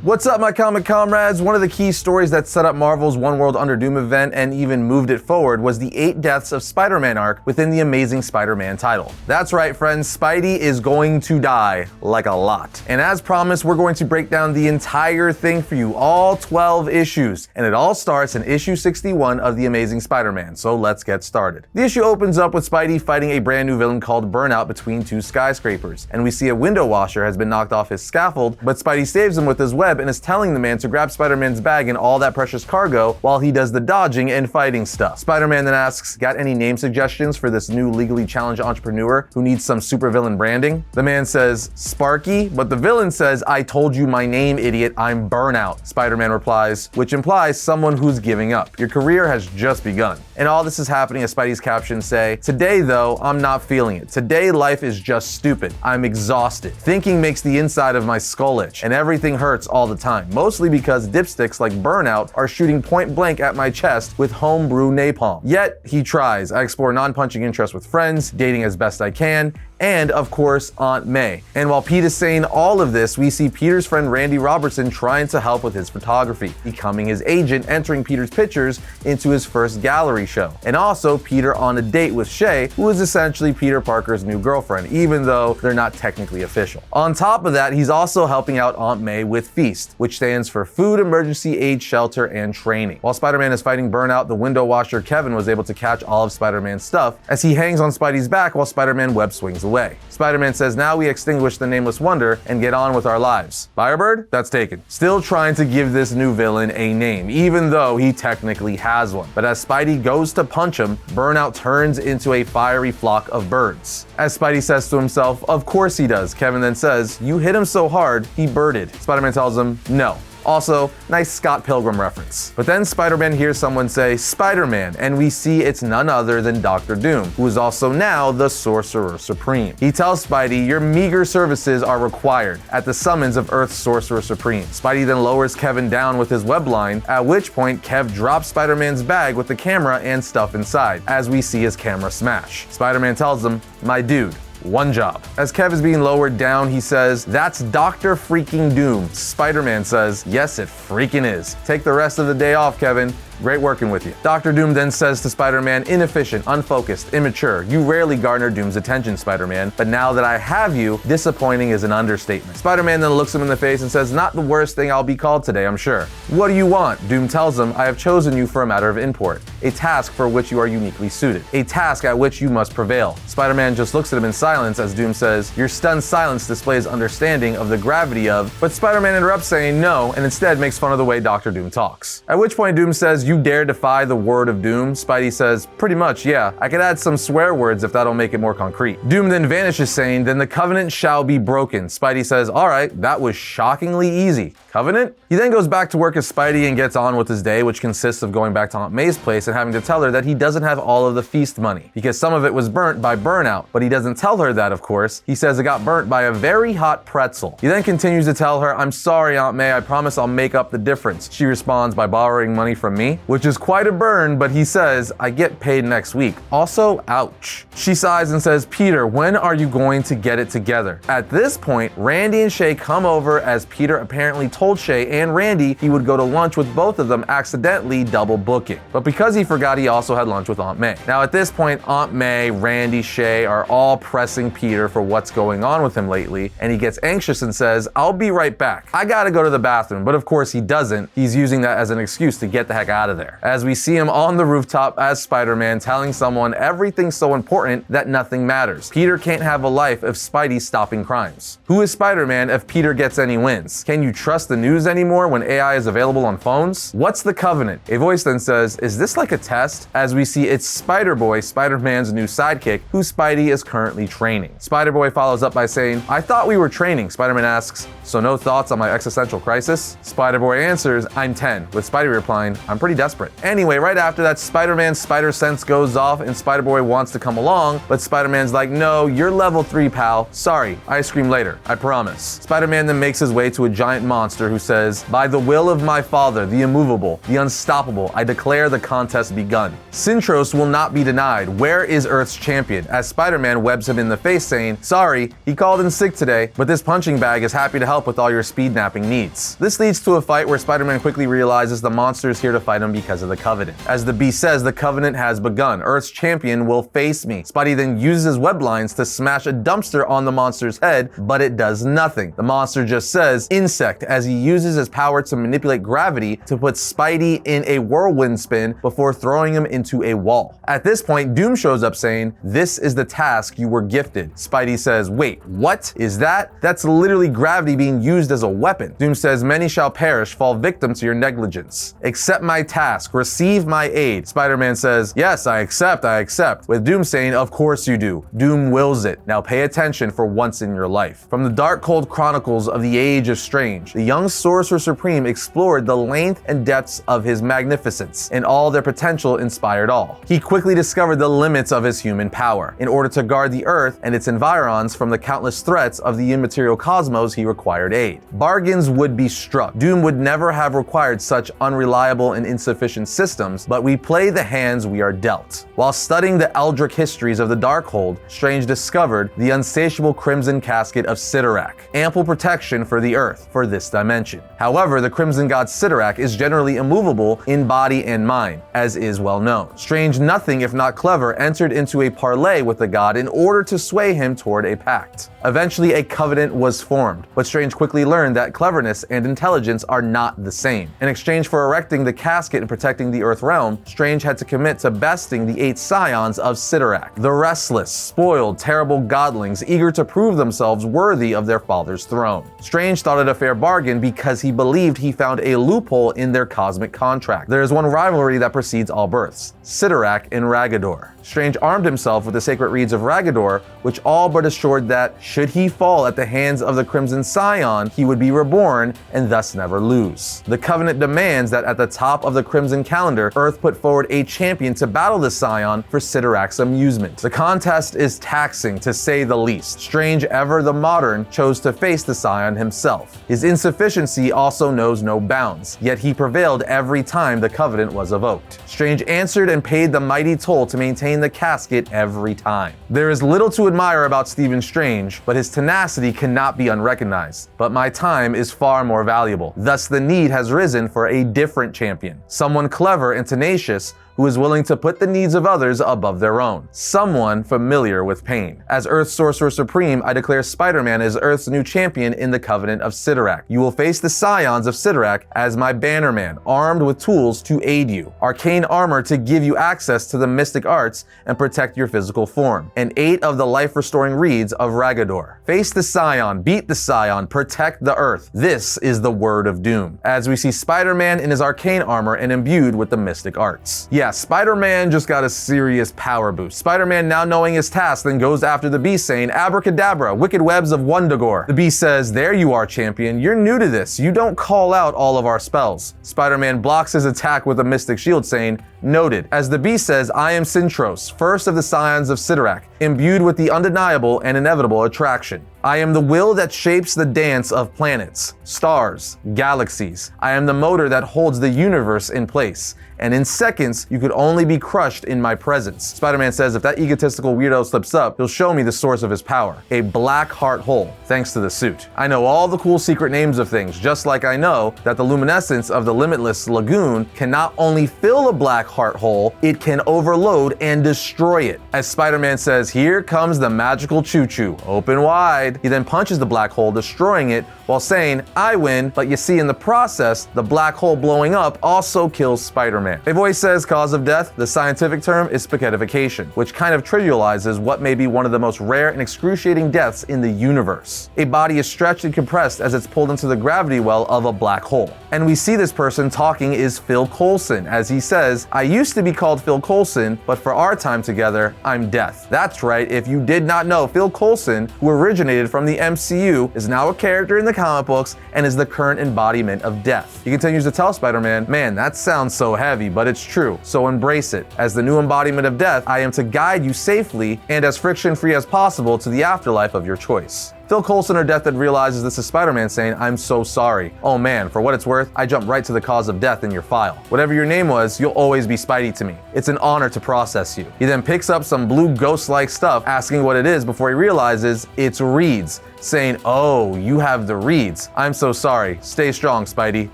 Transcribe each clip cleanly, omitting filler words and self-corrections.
What's up, my comic comrades? One of the key stories that set up Marvel's One World Under Doom event and even moved it forward was the 8 Deaths of Spider-Man arc within the Amazing Spider-Man title. That's right, friends, Spidey is going to die, like a lot. And as promised, we're going to break down the entire thing for you, all 12 issues. And it all starts in issue 61 of The Amazing Spider-Man, so let's get started. The issue opens up with Spidey fighting a brand new villain called Burnout between 2 skyscrapers. And we see a window washer has been knocked off his scaffold, but Spidey saves him with his web and is telling the man to grab Spider-Man's bag and all that precious cargo while he does the dodging and fighting stuff. Spider-Man then asks, got any name suggestions for this new legally challenged entrepreneur who needs some supervillain branding? The man says, Sparky, but the villain says, I told you my name, idiot, I'm Burnout. Spider-Man replies, which implies someone who's giving up. Your career has just begun. And all this is happening as Spidey's captions say, today though, I'm not feeling it. Today life is just stupid. I'm exhausted. Thinking makes the inside of my skull itch, and everything hurts all the time, mostly because dipsticks like Burnout are shooting point blank at my chest with homebrew napalm. Yet, he tries. I explore non-punching interests with friends, dating as best I can, and of course, Aunt May. And while Pete is saying all of this, we see Peter's friend Randy Robertson trying to help with his photography, becoming his agent, entering Peter's pictures into his first gallery show. And also Peter on a date with Shay, who is essentially Peter Parker's new girlfriend, even though they're not technically official. On top of that, he's also helping out Aunt May with Feast, which stands for Food Emergency Aid Shelter and Training. While Spider-Man is fighting Burnout, the window washer Kevin was able to catch all of Spider-Man's stuff as he hangs on Spidey's back while Spider-Man web swings away. Spider-Man says now we extinguish the Nameless Wonder and get on with our lives. Firebird? That's taken. Still trying to give this new villain a name, even though he technically has one. But as Spidey goes to punch him, Burnout turns into a fiery flock of birds. As Spidey says to himself, of course he does. Kevin then says, you hit him so hard, he birded. Spider-Man tells him, no. Also, nice Scott Pilgrim reference. But then Spider-Man hears someone say, Spider-Man, and we see it's none other than Dr. Doom, who is also now the Sorcerer Supreme. He tells Spidey, your meager services are required at the summons of Earth's Sorcerer Supreme. Spidey then lowers Kevin down with his web line, at which point Kev drops Spider-Man's bag with the camera and stuff inside, as we see his camera smash. Spider-Man tells him, my dude, one job. As Kev is being lowered down, he says, that's Dr. freaking Doom. Spider-Man says, yes, it freaking is. Take the rest of the day off, Kevin. Great working with you. Dr. Doom then says to Spider-Man, inefficient, unfocused, immature. You rarely garner Doom's attention, Spider-Man, but now that I have you, disappointing is an understatement. Spider-Man then looks him in the face and says, not the worst thing I'll be called today, I'm sure. What do you want? Doom tells him, I have chosen you for a matter of import, a task for which you are uniquely suited, a task at which you must prevail. Spider-Man just looks at him in silence as Doom says, your stunned silence displays understanding of the gravity of, but Spider-Man interrupts saying no and instead makes fun of the way Dr. Doom talks. At which point Doom says, you dare defy the word of Doom? Spidey says, pretty much, yeah. I could add some swear words if that'll make it more concrete. Doom then vanishes saying, then the covenant shall be broken. Spidey says, alright, that was shockingly easy. Covenant? He then goes back to work as Spidey and gets on with his day, which consists of going back to Aunt May's place and having to tell her that he doesn't have all of the feast money, because some of it was burnt by Burnout, but he doesn't tell her that, of course. He says it got burnt by a very hot pretzel. He then continues to tell her, I'm sorry, Aunt May, I promise I'll make up the difference. She responds by borrowing money from me, which is quite a burn, but he says, I get paid next week. Also, ouch. She sighs and says, Peter, when are you going to get it together? At this point, Randy and Shay come over as Peter apparently told Shay and Randy he would go to lunch with both of them, accidentally double booking. But because he forgot, he also had lunch with Aunt May. Now at this point, Aunt May, Randy, Shay are all pressing Peter for what's going on with him lately, and he gets anxious and says, I'll be right back. I gotta go to the bathroom, but of course he doesn't. He's using that as an excuse to get the heck out of there. As we see him on the rooftop as Spider-Man telling someone everything's so important that nothing matters. Peter can't have a life if Spidey's stopping crimes. Who is Spider-Man if Peter gets any wins? Can you trust the news anymore when AI is available on phones? What's the Covenant? A voice then says, is this like a test? As we see it's Spider-Boy, Spider-Man's new sidekick, who Spidey is currently training. Spider-Boy follows up by saying, I thought we were training. Spider-Man asks, so no thoughts on my existential crisis? Spider-Boy answers, I'm 10, with Spidey replying, I'm pretty pretty desperate. Anyway, right after that, Spider-Man's spider sense goes off and Spider-Boy wants to come along, but Spider-Man's like, no, you're level 3, pal. Sorry, ice cream later, I promise. Spider-Man then makes his way to a giant monster who says, by the will of my father, the immovable, the unstoppable, I declare the contest begun. Sintros will not be denied. Where is Earth's champion? As Spider-Man webs him in the face saying, sorry, he called in sick today, but this punching bag is happy to help with all your speed napping needs. This leads to a fight where Spider-Man quickly realizes the monster is here to fight him because of the Covenant. As the Beast says, the Covenant has begun. Earth's champion will face me. Spidey then uses his web lines to smash a dumpster on the monster's head, but it does nothing. The monster just says, insect, as he uses his power to manipulate gravity to put Spidey in a whirlwind spin before throwing him into a wall. At this point, Doom shows up saying, this is the task you were gifted. Spidey says, wait, what is that? That's literally gravity being used as a weapon. Doom says, many shall perish, fall victim to your negligence. Accept my task, receive my aid. Spider-Man says, yes, I accept, with Doom saying, of course you do. Doom wills it. Now pay attention for once in your life. From the dark cold chronicles of the Age of Strange, the young Sorcerer Supreme explored the length and depths of his magnificence, and all their potential inspired all. He quickly discovered the limits of his human power. In order to guard the Earth and its environs from the countless threats of the immaterial cosmos, he required aid. Bargains would be struck. Doom would never have required such unreliable and insufficient systems, but we play the hands we are dealt. While studying the eldritch histories of the Darkhold, Strange discovered the unsatiable Crimson Casket of Cyttorak, ample protection for the Earth for this dimension. However, the Crimson God Cyttorak is generally immovable in body and mind, as is well known. Strange, nothing if not clever, entered into a parley with the god in order to sway him toward a pact. Eventually, a covenant was formed, but Strange quickly learned that cleverness and intelligence are not the same. In exchange for erecting the casket and protecting the Earth realm, Strange had to commit to besting the 8 Scions of Cyttorak, the restless, spoiled, terrible godlings eager to prove themselves worthy of their father's throne. Strange thought it a fair bargain because he believed he found a loophole in their cosmic contract. There is one rivalry that precedes all births: Cyttorak and Raggadorr. Strange armed himself with the sacred reeds of Raggadorr, which all but assured that, should he fall at the hands of the Crimson Scion, he would be reborn and thus never lose. The Covenant demands that at the top of the Crimson calendar, Earth put forward a champion to battle the Scion for Cyttorak's amusement. The contest is taxing, to say the least. Strange, ever the modern, chose to face the Scion himself. His insufficiency also knows no bounds, yet he prevailed every time the Covenant was evoked. Strange answered and paid the mighty toll to maintain the casket every time. There is little to admire about Stephen Strange, but his tenacity cannot be unrecognized. But my time is far more valuable. Thus the need has risen for a different champion. Someone clever and tenacious who is willing to put the needs of others above their own. Someone familiar with pain. As Earth's Sorcerer Supreme, I declare Spider-Man as Earth's new champion in the Covenant of Cyttorak. You will face the Scions of Cyttorak as my bannerman, armed with tools to aid you. Arcane armor to give you access to the mystic arts and protect your physical form. And 8 of the life-restoring reeds of Raggadorr. Face the Scion, beat the Scion, protect the Earth. This is the word of doom. As we see Spider-Man in his arcane armor and imbued with the mystic arts. Yeah, Spider-Man just got a serious power boost. Spider-Man, now knowing his task, then goes after the Beast saying, abracadabra, wicked webs of Wundagore. The Beast says, there you are, champion. You're new to this. You don't call out all of our spells. Spider-Man blocks his attack with a mystic shield saying, noted. As the Beast says, I am Sintros, first of the Scions of Cyttorak, imbued with the undeniable and inevitable attraction. I am the will that shapes the dance of planets, stars, galaxies. I am the motor that holds the universe in place. And in seconds, you could only be crushed in my presence. Spider-Man says if that egotistical weirdo slips up, he'll show me the source of his power. A black heart hole, thanks to the suit. I know all the cool secret names of things, just like I know that the luminescence of the limitless lagoon can not only fill a black heart hole, it can overload and destroy it. As Spider-Man says, here comes the magical choo-choo, open wide. He then punches the black hole, destroying it, while saying, I win, but you see in the process, the black hole blowing up also kills Spider-Man. A voice says cause of death. The scientific term is spaghettification, which kind of trivializes what may be one of the most rare and excruciating deaths in the universe. A body is stretched and compressed as it's pulled into the gravity well of a black hole. And we see this person talking is Phil Coulson, as he says, I used to be called Phil Coulson, but for our time together, I'm death. That's right, if you did not know, Phil Coulson, who originated originated from the MCU, is now a character in the comic books, and is the current embodiment of death. He continues to tell Spider-Man, "Man, that sounds so heavy, but it's true, so embrace it. As the new embodiment of death, I am to guide you safely and as friction-free as possible to the afterlife of your choice." Phil Coulson, or Deathhead, realizes this is Spider-Man saying, "I'm so sorry. Oh man, for what it's worth, I jumped right to the cause of death in your file. Whatever your name was, you'll always be Spidey to me. It's an honor to process you." He then picks up some blue ghost-like stuff, asking what it is before he realizes it's reeds, saying, "Oh, you have the reeds. I'm so sorry. Stay strong, Spidey."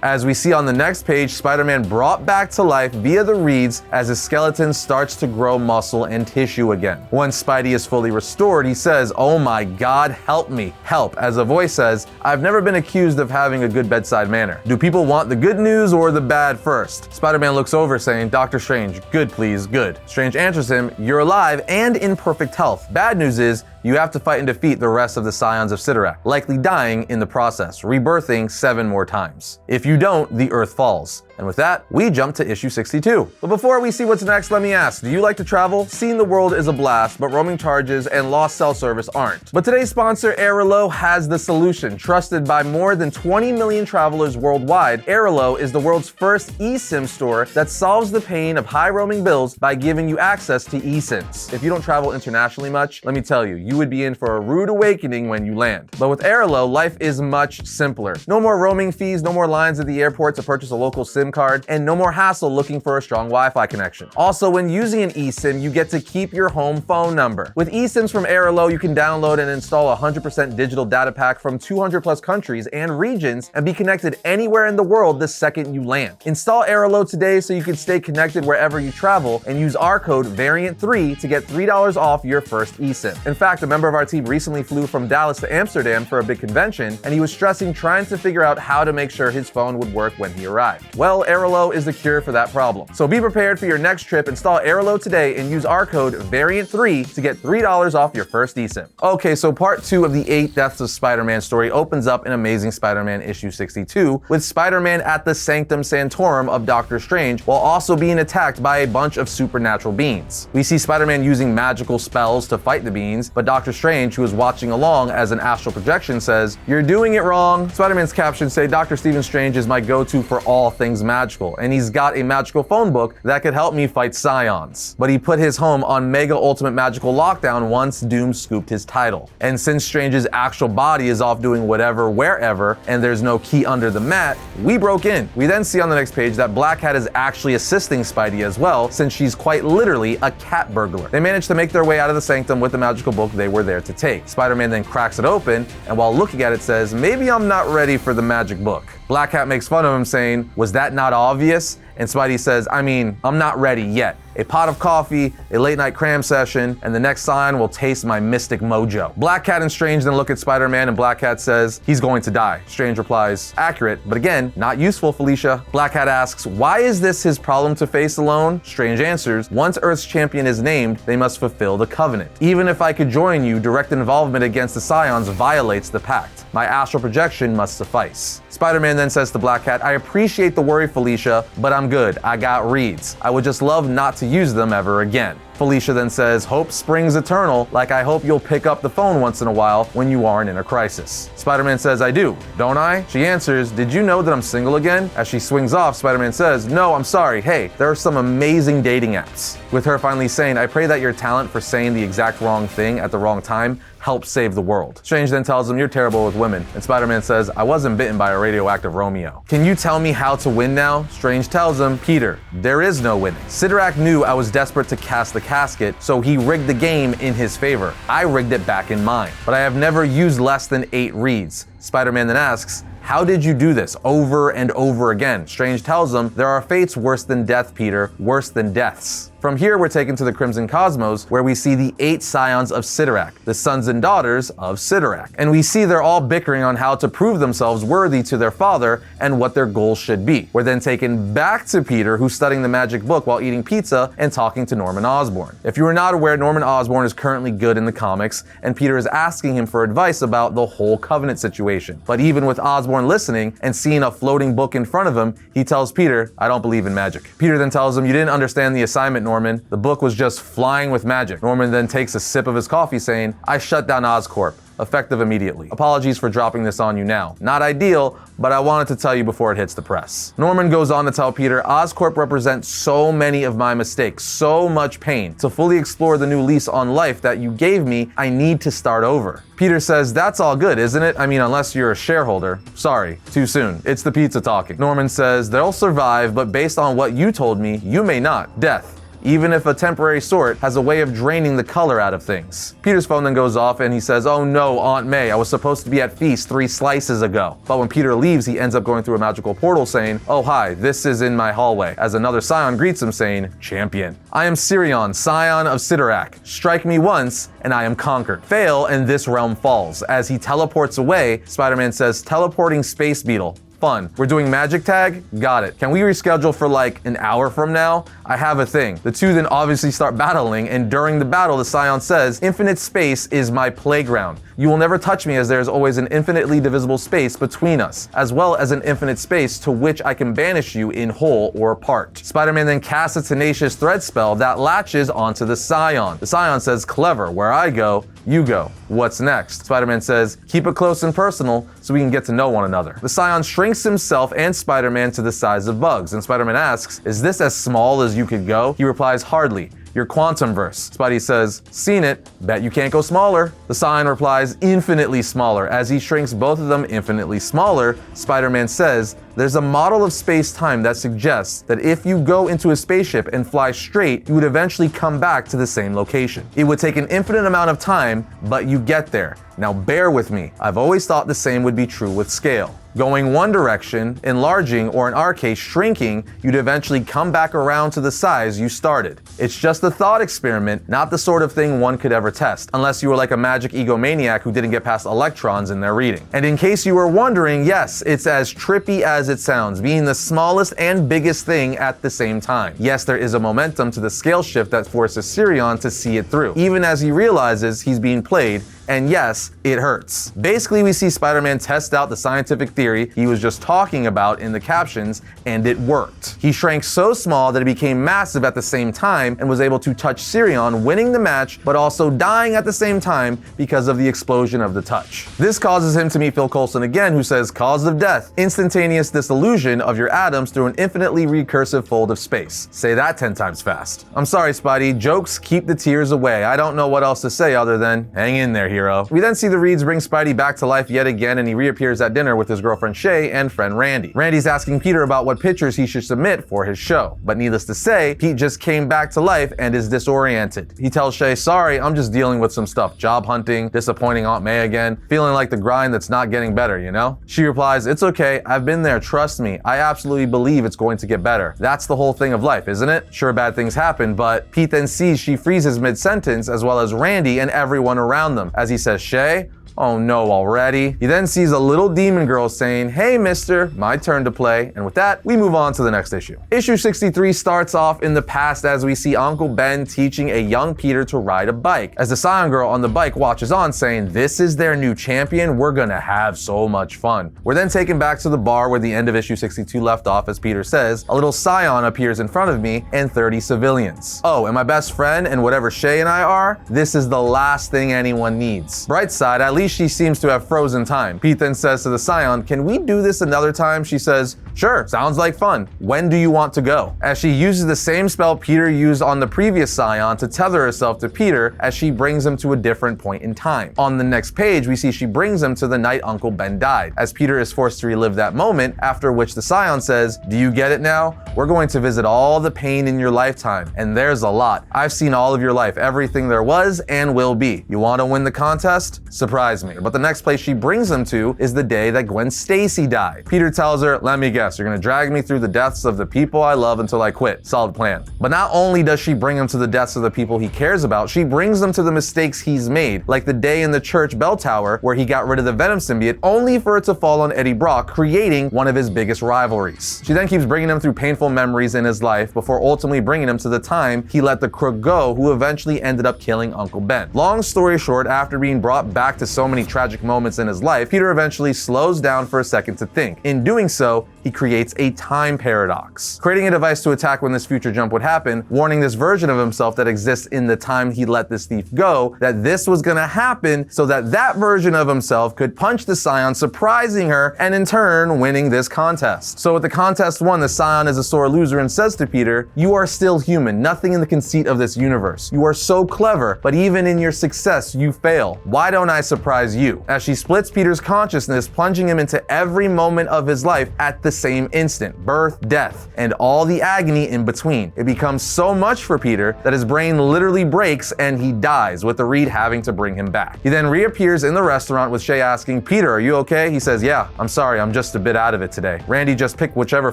As we see on the next page, Spider-Man brought back to life via the reeds as his skeleton starts to grow muscle and tissue again. Once Spidey is fully restored, he says, "Oh my God, help me. Help," as a voice says, "I've never been accused of having a good bedside manner. Do people want the good news or the bad first?" Spider-Man looks over saying, "Dr. Strange, good please, good." Strange answers him, "You're alive and in perfect health. Bad news is, you have to fight and defeat the rest of the Scions of Cyttorak, likely dying in the process, rebirthing 7 more times. If you don't, the Earth falls." And with that, we jump to issue 62. But before we see what's next, let me ask, do you like to travel? Seeing the world is a blast, but roaming charges and lost cell service aren't. But today's sponsor, Airalo, has the solution. Trusted by more than 20 million travelers worldwide, Airalo is the world's first eSIM store that solves the pain of high roaming bills by giving you access to eSIMs. If you don't travel internationally much, let me tell you, you would be in for a rude awakening when you land. But with Airalo, life is much simpler. No more roaming fees, no more lines at the airport to purchase a local SIM card, and no more hassle looking for a strong Wi-Fi connection. Also, when using an eSIM, you get to keep your home phone number. With eSIMs from Airalo, you can download and install a 100% digital data pack from 200 plus countries and regions and be connected anywhere in the world the second you land. Install Airalo today so you can stay connected wherever you travel, and use our code VARIANT3 to get $3 off your first eSIM. In fact, a member of our team recently flew from Dallas to Amsterdam for a big convention, and he was stressing trying to figure out how to make sure his phone would work when he arrived. Well, Airalo is the cure for that problem. So be prepared for your next trip. Install Airalo today and use our code VARIANT3 to get $3 off your first eSIM. Okay, so part 2 of the 8 Deaths of Spider-Man story opens up in Amazing Spider-Man issue 62 with Spider-Man at the Sanctum Sanctorum of Doctor Strange while also being attacked by a bunch of supernatural beings. We see Spider-Man using magical spells to fight the beings, but Doctor Strange, who is watching along as an astral projection, says, "You're doing it wrong." Spider-Man's captions say, "Dr. Stephen Strange is my go-to for all things magical, and he's got a magical phone book that could help me fight Scions." But he put his home on Mega Ultimate Magical Lockdown once Doom scooped his title. And since Strange's actual body is off doing whatever, wherever, and there's no key under the mat, we broke in. We then see on the next page that Black Cat is actually assisting Spidey as well, since she's quite literally a cat burglar. They managed to make their way out of the sanctum with the magical book they were there to take. Spider-Man then cracks it open, and while looking at it says, "Maybe I'm not ready for the magic book." Black Cat makes fun of him saying, "Was that not obvious?" And Spidey says, "I mean, I'm not ready yet. A pot of coffee, a late night cram session, and the next sign will taste my mystic mojo." Black Cat and Strange then look at Spider-Man, and Black Cat says, "He's going to die." Strange replies, "Accurate, but again, not useful, Felicia." Black Cat asks, "Why is this his problem to face alone?" Strange answers, "Once Earth's champion is named, they must fulfill the covenant. Even if I could join you, direct involvement against the Scions violates the pact. My astral projection must suffice." Spider-Man then says to Black Cat, "I appreciate the worry, Felicia, but I'm good. I got reeds. I would just love not to use them ever again." Felicia then says, "Hope springs eternal, like I hope you'll pick up the phone once in a while when you aren't in a crisis." Spider-Man says, "I do, don't I?" She answers, "Did you know that I'm single again?" As she swings off, Spider-Man says, "No, I'm sorry. Hey, there are some amazing dating apps." With her finally saying, "I pray that your talent for saying the exact wrong thing at the wrong time helps save the world." Strange then tells him, "You're terrible with women." And Spider-Man says, "I wasn't bitten by a radioactive Romeo." "Can you tell me how to win now?" Strange tells him, "Peter, there is no winning. Cyttorak knew I was desperate to cast the casket, so he rigged the game in his favor. I rigged it back in mine. But I have never used less than 8 reeds." Spider-Man then asks, "How did you do this over and over again?" Strange tells him, "There are fates worse than death, Peter, worse than deaths." From here, we're taken to the Crimson Cosmos, where we see the 8 Scions of Cyttorak, the sons and daughters of Cyttorak. And we see they're all bickering on how to prove themselves worthy to their father and what their goals should be. We're then taken back to Peter, who's studying the magic book while eating pizza and talking to Norman Osborn. If you are not aware, Norman Osborn is currently good in the comics, and Peter is asking him for advice about the whole Covenant situation. But even with Osborn listening and seeing a floating book in front of him, he tells Peter, "I don't believe in magic." Peter then tells him, "You didn't understand the assignment, Norman. The book was just flying with magic." Norman then takes a sip of his coffee saying, "I shut down Oscorp. effective immediately. Apologies for dropping this on you now. Not ideal, but I wanted to tell you before it hits the press. Norman goes on to tell Peter, Oscorp represents so many of my mistakes, so much pain. To fully explore the new lease on life that you gave me, I need to start over. Peter says, that's all good, isn't it? I mean, unless you're a shareholder. Sorry, too soon. It's the pizza talking. Norman says, they'll survive, but based on what you told me, you may not. Death. Even if a temporary sort has a way of draining the color out of things. Peter's phone then goes off and he says, oh no, Aunt May, I was supposed to be at Feast 3 slices ago. But when Peter leaves, he ends up going through a magical portal saying, oh hi, this is in my hallway, as another Scion greets him saying, champion. I am Sirion, Scion of Cyttorak. Strike me once, and I am conquered. Fail, and this realm falls. As he teleports away, Spider-Man says, teleporting space beetle. Fun. We're doing magic tag? Got it. Can we reschedule for like an hour from now? I have a thing. The two then obviously start battling, and during the battle, the Scion says, infinite space is my playground. You will never touch me as there is always an infinitely divisible space between us, as well as an infinite space to which I can banish you in whole or part. Spider-Man then casts a tenacious thread spell that latches onto the Scion. The Scion says, clever, where I go, you go. What's next? Spider-Man says, keep it close and personal so we can get to know one another. The Scion shrinks himself and Spider-Man to the size of bugs, and Spider-Man asks, is this as small as you could go? He replies, hardly. Your quantumverse. Spidey says, seen it, bet you can't go smaller. The Scion replies, infinitely smaller. As he shrinks both of them infinitely smaller, Spider-Man says, there's a model of space-time that suggests that if you go into a spaceship and fly straight, you would eventually come back to the same location. It would take an infinite amount of time, but you get there. Now bear with me. I've always thought the same would be true with scale. Going one direction, enlarging, or in our case, shrinking, you'd eventually come back around to the size you started. It's just a thought experiment, not the sort of thing one could ever test, unless you were like a magic egomaniac who didn't get past electrons in their reading. And in case you were wondering, yes, it's as trippy as it sounds, being the smallest and biggest thing at the same time. Yes, there is a momentum to the scale shift that forces Sirion to see it through, even as he realizes he's being played. And yes, it hurts. Basically, we see Spider-Man test out the scientific theory he was just talking about in the captions, and it worked. He shrank so small that it became massive at the same time and was able to touch Sirion, winning the match, but also dying at the same time because of the explosion of the touch. This causes him to meet Phil Coulson again, who says, cause of death, instantaneous dissolution of your atoms through an infinitely recursive fold of space. Say that 10 times fast. I'm sorry, Spidey, jokes keep the tears away. I don't know what else to say other than hang in there, hero. We then see the Reeds bring Spidey back to life yet again, and he reappears at dinner with his girlfriend Shay and friend Randy. Randy's asking Peter about what pictures he should submit for his show, but needless to say, Pete just came back to life and is disoriented. He tells Shay, sorry, I'm just dealing with some stuff, job hunting, disappointing Aunt May again, feeling like the grind that's not getting better, you know? She replies, it's okay, I've been there, trust me, I absolutely believe it's going to get better. That's the whole thing of life, isn't it? Sure, bad things happen, but Pete then sees she freezes mid-sentence, as well as Randy and everyone around them, as he says, Shay, oh no, already? He then sees a little demon girl saying, hey mister, my turn to play. And with that, we move on to the next issue. Issue 63 starts off in the past as we see Uncle Ben teaching a young Peter to ride a bike, as the Scion girl on the bike watches on saying, this is their new champion, we're gonna have so much fun. We're then taken back to the bar where the end of issue 62 left off, as Peter says, a little Scion appears in front of me and 30 civilians. Oh, and my best friend and whatever Shay and I are, this is the last thing anyone needs. Bright side, at least she seems to have frozen time. Pete then says to the Scion, can we do this another time? She says, sure, sounds like fun. When do you want to go? As she uses the same spell Peter used on the previous Scion to tether herself to Peter as she brings him to a different point in time. On the next page, we see she brings him to the night Uncle Ben died, as Peter is forced to relive that moment, after which the Scion says, do you get it now? We're going to visit all the pain in your lifetime, and there's a lot. I've seen all of your life, everything there was and will be. You want to win the contest? Surprise me. But the next place she brings him to is the day that Gwen Stacy died. Peter tells her, let me guess, you're gonna drag me through the deaths of the people I love until I quit. Solid plan. But not only does she bring him to the deaths of the people he cares about, she brings them to the mistakes he's made, like the day in the church bell tower where he got rid of the Venom symbiote only for it to fall on Eddie Brock, creating one of his biggest rivalries. She then keeps bringing him through painful memories in his life before ultimately bringing him to the time he let the crook go, who eventually ended up killing Uncle Ben. Long story short, after being brought back to so so many tragic moments in his life, Peter eventually slows down for a second to think. In doing so, he creates a time paradox, creating a device to attack when this future jump would happen, warning this version of himself that exists in the time he let this thief go that this was gonna happen so that that version of himself could punch the Scion, surprising her and in turn winning this contest. So with the contest won, the Scion is a sore loser and says to Peter, "You are still human, nothing in the conceit of this universe. You are so clever, but even in your success, you fail. Why don't I surprise you?" As she splits Peter's consciousness, plunging him into every moment of his life at the same instant, birth, death, and all the agony in between. It becomes so much for Peter that his brain literally breaks and he dies, with the Reed having to bring him back. He then reappears in the restaurant with Shay asking, "Peter, are you okay?" He says, "Yeah, I'm sorry, I'm just a bit out of it today. Randy just picked whichever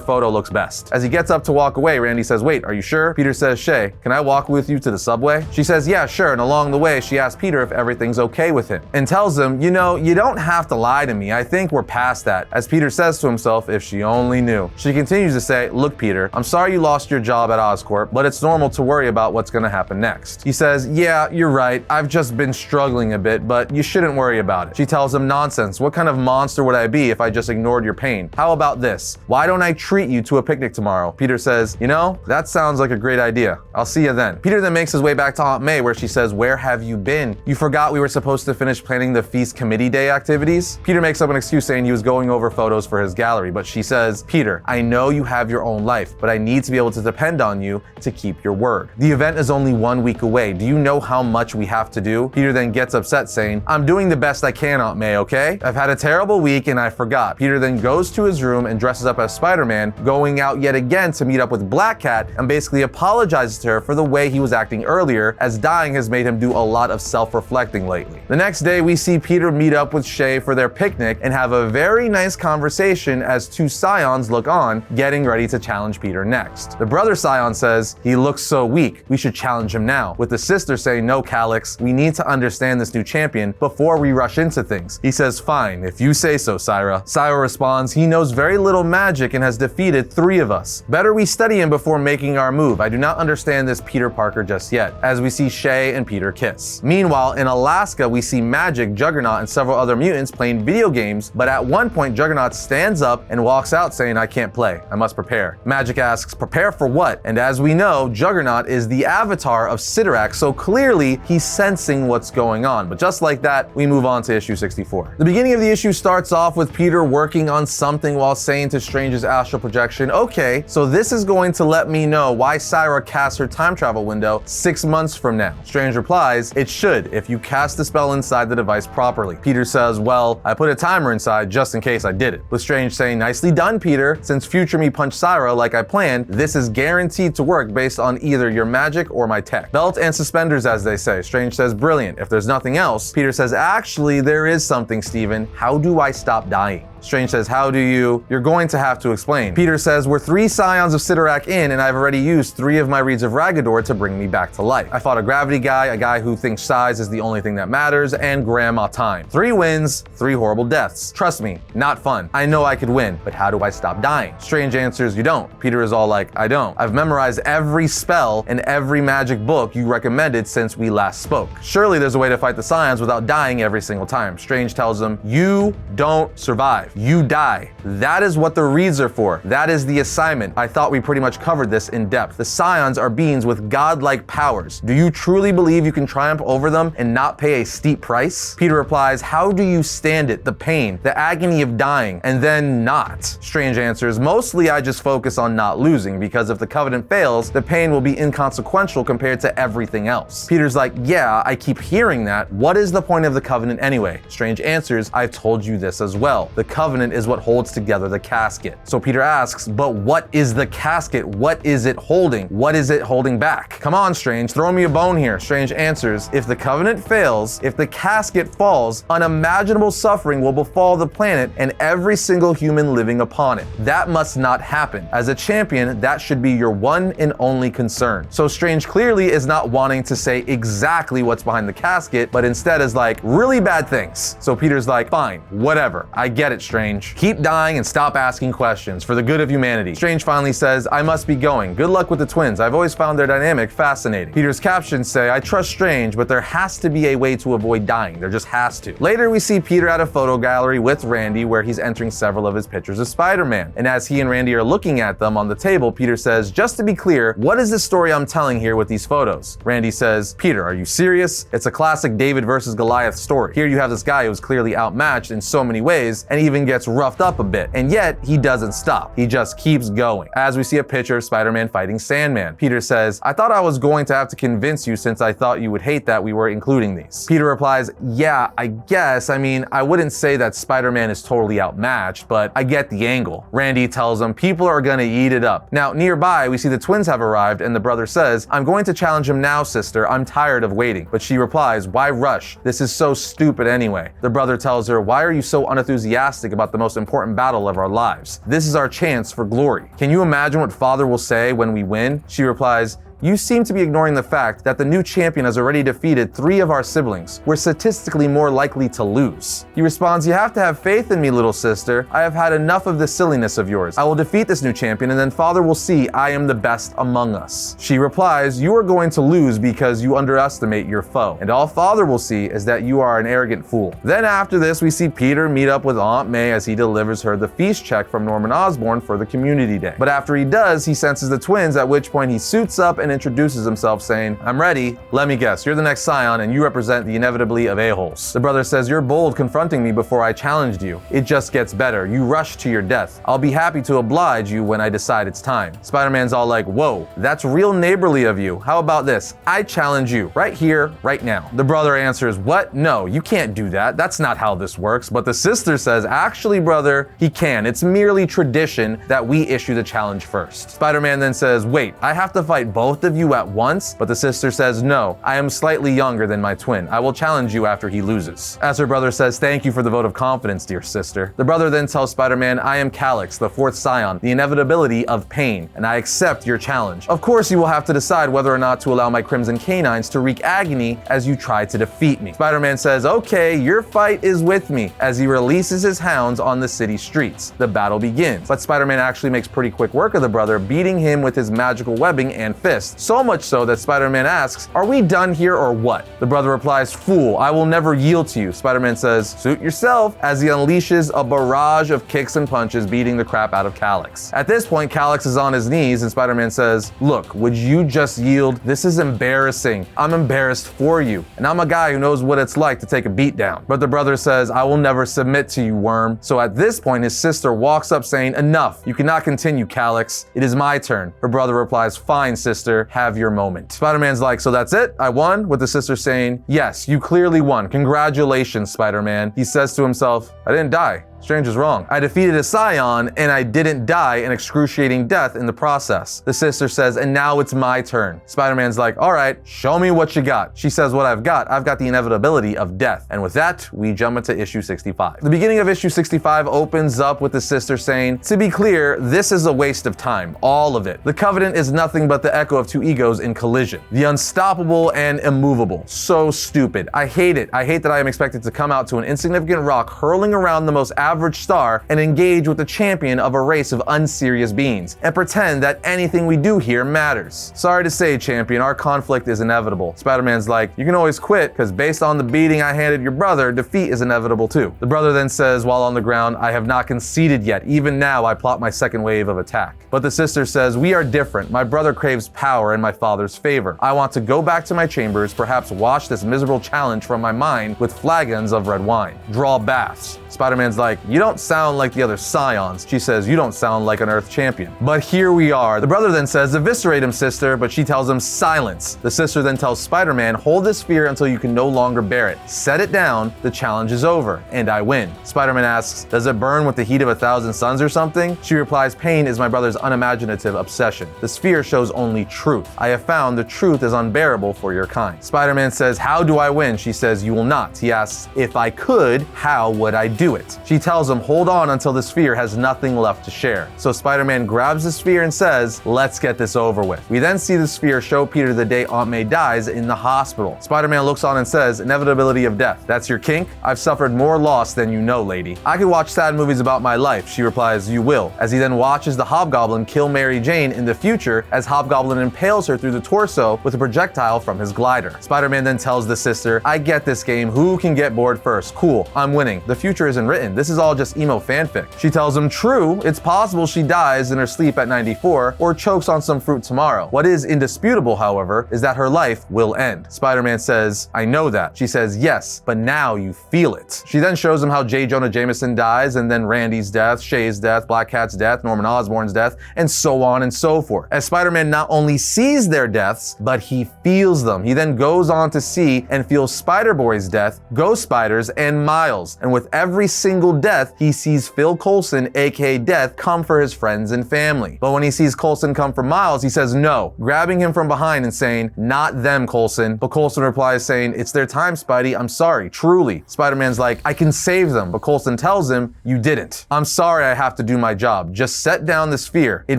photo looks best." As he gets up to walk away, Randy says, "Wait, are you sure?" Peter says, "Shay, can I walk with you to the subway?" She says, "Yeah, sure," and along the way, she asks Peter if everything's okay with him, and tells him, "You know, you don't have to lie to me. I think we're past that." As Peter says to himself, if she only knew. She continues to say, "Look, Peter, I'm sorry you lost your job at Oscorp, but it's normal to worry about what's gonna happen next." He says, "Yeah, you're right. I've just been struggling a bit, but you shouldn't worry about it." She tells him, "Nonsense. What kind of monster would I be if I just ignored your pain? How about this? Why don't I treat you to a picnic tomorrow?" Peter says, "You know, that sounds like a great idea. I'll see you then." Peter then makes his way back to Aunt May, where she says, "Where have you been? You forgot we were supposed to finish planning the feast committee day activities?" Peter makes up an excuse saying he was going over photos for his gallery, but she says, "Peter, I know you have your own life, but I need to be able to depend on you to keep your word. The event is only 1 week away. Do you know how much we have to do?" Peter then gets upset saying, "I'm doing the best I can, Aunt May, okay? I've had a terrible week and I forgot." Peter then goes to his room and dresses up as Spider-Man, going out yet again to meet up with Black Cat and basically apologizes to her for the way he was acting earlier, as dying has made him do a lot of self-reflecting lately. The next day, we see Peter meet up with Shay for their picnic and have a very nice conversation as two Scions look on, getting ready to challenge Peter next. The brother Scion says, "He looks so weak, we should challenge him now," with the sister saying, "No, Calyx, we need to understand this new champion before we rush into things." He says, "Fine, if you say so, Syra." Syra responds, "He knows very little magic and has defeated 3 of us. Better we study him before making our move. I do not understand this Peter Parker just yet," as we see Shay and Peter kiss. Meanwhile, in Alaska, we see Magic, Juggernaut, and several other mutants playing video games, but at one point, Juggernaut stands up and walks out saying, "I can't play. I must prepare." Magic asks, "Prepare for what?" And as we know, Juggernaut is the avatar of Cyttorak, so clearly he's sensing what's going on. But just like that, we move on to issue 64. The beginning of the issue starts off with Peter working on something while saying to Strange's astral projection, "Okay, so this is going to let me know why Syra casts her time travel window 6 months from now." Strange replies, "It should, if you cast the spell inside the device properly." Peter says, "Well, I put a timer inside just in case I did it." With Strange saying, "Nicely done, Peter. Since future me punched Syra like I planned, this is guaranteed to work based on either your magic or my tech. Belt and suspenders, as they say." Strange says, "Brilliant. If there's nothing else." Peter says, "Actually, there is something, Steven. How do I stop dying?" Strange says, "How do you?" "You're going to have to explain." Peter says, "We're 3 Scions of Cyttorak in, and I've already used 3 of my reads of Raggadorr to bring me back to life. I fought a gravity guy, a guy who thinks size is the only thing that matters, and Grandma Time. 3 wins, 3 horrible deaths. Trust me, not fun. I know I could win, but how do I stop dying?" Strange answers, "You don't." Peter is all like, "I don't. I've memorized every spell and every magic book you recommended since we last spoke. Surely there's a way to fight the Scions without dying every single time." Strange tells him, "You don't survive. You die. That is what the reads are for. That is the assignment. I thought we pretty much covered this in depth. The Scions are beings with godlike powers. Do you truly believe you can triumph over them and not pay a steep price?" Peter replies, "How do you stand it? The pain, the agony of dying, and then not?" Strange answers, "Mostly I just focus on not losing, because if the Covenant fails, the pain will be inconsequential compared to everything else." Peter's like, "Yeah, I keep hearing that. What is the point of the Covenant anyway?" Strange answers, "I've told you this as well. The Covenant is what holds together the casket." So Peter asks, "But what is the casket? What is it holding? What is it holding back?" "Come on, Strange, throw me a bone here." Strange answers, "If the Covenant fails, if the casket falls, unimaginable suffering will befall the planet and every single human living upon it. That must not happen. As a champion, that should be your one and only concern." So Strange clearly is not wanting to say exactly what's behind the casket, but instead is like, really bad things. So Peter's like, "Fine, whatever. I get it, Strange. Keep dying and stop asking questions for the good of humanity. Strange finally says, I must be going. Good luck with the twins. I've always found their dynamic fascinating. Peter's captions say, I trust Strange, but there has to be a way to avoid dying. There just has to. Later, we see Peter at a photo gallery with Randy where he's entering several of his pictures of Spider-Man. And as he and Randy are looking at them on the table, Peter says, just to be clear, what is the story I'm telling here with these photos? Randy says, Peter, are you serious? It's a classic David versus Goliath story. Here you have this guy who's clearly outmatched in so many ways and even gets roughed up a bit. And yet, he doesn't stop. He just keeps going. As we see a picture of Spider-Man fighting Sandman, Peter says, I thought I was going to have to convince you since I thought you would hate that we were including these. Peter replies, yeah, I guess. I mean, I wouldn't say that Spider-Man is totally outmatched, but I get the angle. Randy tells him people are gonna eat it up. Now, nearby, we see the twins have arrived and the brother says, I'm going to challenge him now, sister. I'm tired of waiting. But she replies, why rush? This is so stupid anyway. The brother tells her, why are you so unenthusiastic about the most important battle of our lives? This is our chance for glory. Can you imagine what father will say when we win? She replies, you seem to be ignoring the fact that the new champion has already defeated 3 of our siblings. We're statistically more likely to lose. He responds, you have to have faith in me, little sister. I have had enough of this silliness of yours. I will defeat this new champion and then father will see I am the best among us. She replies, you are going to lose because you underestimate your foe. And all father will see is that you are an arrogant fool. Then after this, we see Peter meet up with Aunt May as he delivers her the feast check from Norman Osborn for the community day. But after he does, he senses the twins, at which point he suits up and introduces himself saying, I'm ready. Let me guess, you're the next Scion and you represent the inevitably of a-holes. The brother says, you're bold confronting me before I challenged you. It just gets better. You rush to your death. I'll be happy to oblige you when I decide it's time. Spider-Man's all like, whoa, that's real neighborly of you. How about this? I challenge you right here, right now. The brother answers, what? No, you can't do that. That's not how this works. But the sister says, actually, brother, he can. It's merely tradition that we issue the challenge first. Spider-Man then says, wait, I have to fight both of you at once? But the sister says, no, I am slightly younger than my twin. I will challenge you after he loses. As her brother says, thank you for the vote of confidence, dear sister. The brother then tells Spider-Man, I am Calyx, the 4th Scion, the inevitability of pain, and I accept your challenge. Of course, you will have to decide whether or not to allow my crimson canines to wreak agony as you try to defeat me. Spider-Man says, okay, your fight is with me, as he releases his hounds on the city streets. The battle begins, but Spider-Man actually makes pretty quick work of the brother, beating him with his magical webbing and fists. So much so that Spider-Man asks, are we done here or what? The brother replies, fool, I will never yield to you. Spider-Man says, suit yourself, as he unleashes a barrage of kicks and punches, beating the crap out of Calyx. At this point, Calyx is on his knees and Spider-Man says, look, would you just yield? This is embarrassing. I'm embarrassed for you, and I'm a guy who knows what it's like to take a beat down. But the brother says, I will never submit to you, worm. So at this point, his sister walks up saying, enough, you cannot continue, Calyx. It is my turn. Her brother replies, fine, sister, have your moment. Spider-Man's like, so that's it? I won? With the sister saying, yes, you clearly won. Congratulations, Spider-Man. He says to himself, I didn't die. Strange is wrong. I defeated a Scion and I didn't die an excruciating death in the process. The sister says, and now it's my turn. Spider-Man's like, all right, show me what you got. She says, what I've got the inevitability of death. And with that, we jump into issue 65. The beginning of issue 65 opens up with the sister saying, to be clear, this is a waste of time. All of it. The Covenant is nothing but the echo of 2 egos in collision. The unstoppable and immovable. So stupid. I hate it. I hate that I am expected to come out to an insignificant rock hurling around the most average star and engage with the champion of a race of unserious beings and pretend that anything we do here matters. Sorry to say, champion, our conflict is inevitable. Spider-Man's like, you can always quit because based on the beating I handed your brother, defeat is inevitable too. The brother then says, while on the ground, I have not conceded yet. Even now I plot my second wave of attack. But the sister says, we are different. My brother craves power and my father's favor. I want to go back to my chambers, perhaps wash this miserable challenge from my mind with flagons of red wine. Draw baths. Spider-Man's like, you don't sound like the other Scions. She says, you don't sound like an Earth champion. But here we are. The brother then says, eviscerate him, sister, but she tells him, silence. The sister then tells Spider-Man, hold this fear until you can no longer bear it. Set it down, the challenge is over, and I win. Spider-Man asks, does it burn with the heat of 1,000 suns or something? She replies, pain is my brother's unimaginative obsession. The sphere shows only truth. I have found the truth is unbearable for your kind. Spider-Man says, how do I win? She says, you will not. He asks, if I could, how would I do do it. She tells him, hold on until the sphere has nothing left to share. So Spider-Man grabs the sphere and says, let's get this over with. We then see the sphere show Peter the day Aunt May dies in the hospital. Spider-Man looks on and says, inevitability of death. That's your kink? I've suffered more loss than you know, lady. I could watch sad movies about my life. She replies, you will, as he then watches the Hobgoblin kill Mary Jane in the future as Hobgoblin impales her through the torso with a projectile from his glider. Spider-Man then tells the sister, I get this game. Who can get bored first? Cool, I'm winning. The future isn't written. This is all just emo fanfic. She tells him, true, it's possible she dies in her sleep at 94 or chokes on some fruit tomorrow. What is indisputable, however, is that her life will end. Spider-Man says, I know that. She says, yes, but now you feel it. She then shows him how J. Jonah Jameson dies, and then Randy's death, Shay's death, Black Cat's death, Norman Osborn's death, and so on and so forth. As Spider-Man not only sees their deaths, but he feels them. He then goes on to see and feel Spider-Boy's death, Ghost Spiders, and Miles. And with every single death, he sees Phil Coulson, aka Death, come for his friends and family. But when he sees Coulson come for Miles, he says no, grabbing him from behind and saying, not them, Coulson. But Coulson replies saying, it's their time, Spidey, I'm sorry, truly. Spider-Man's like, I can save them, but Coulson tells him, you didn't. I'm sorry I have to do my job. Just set down the sphere. It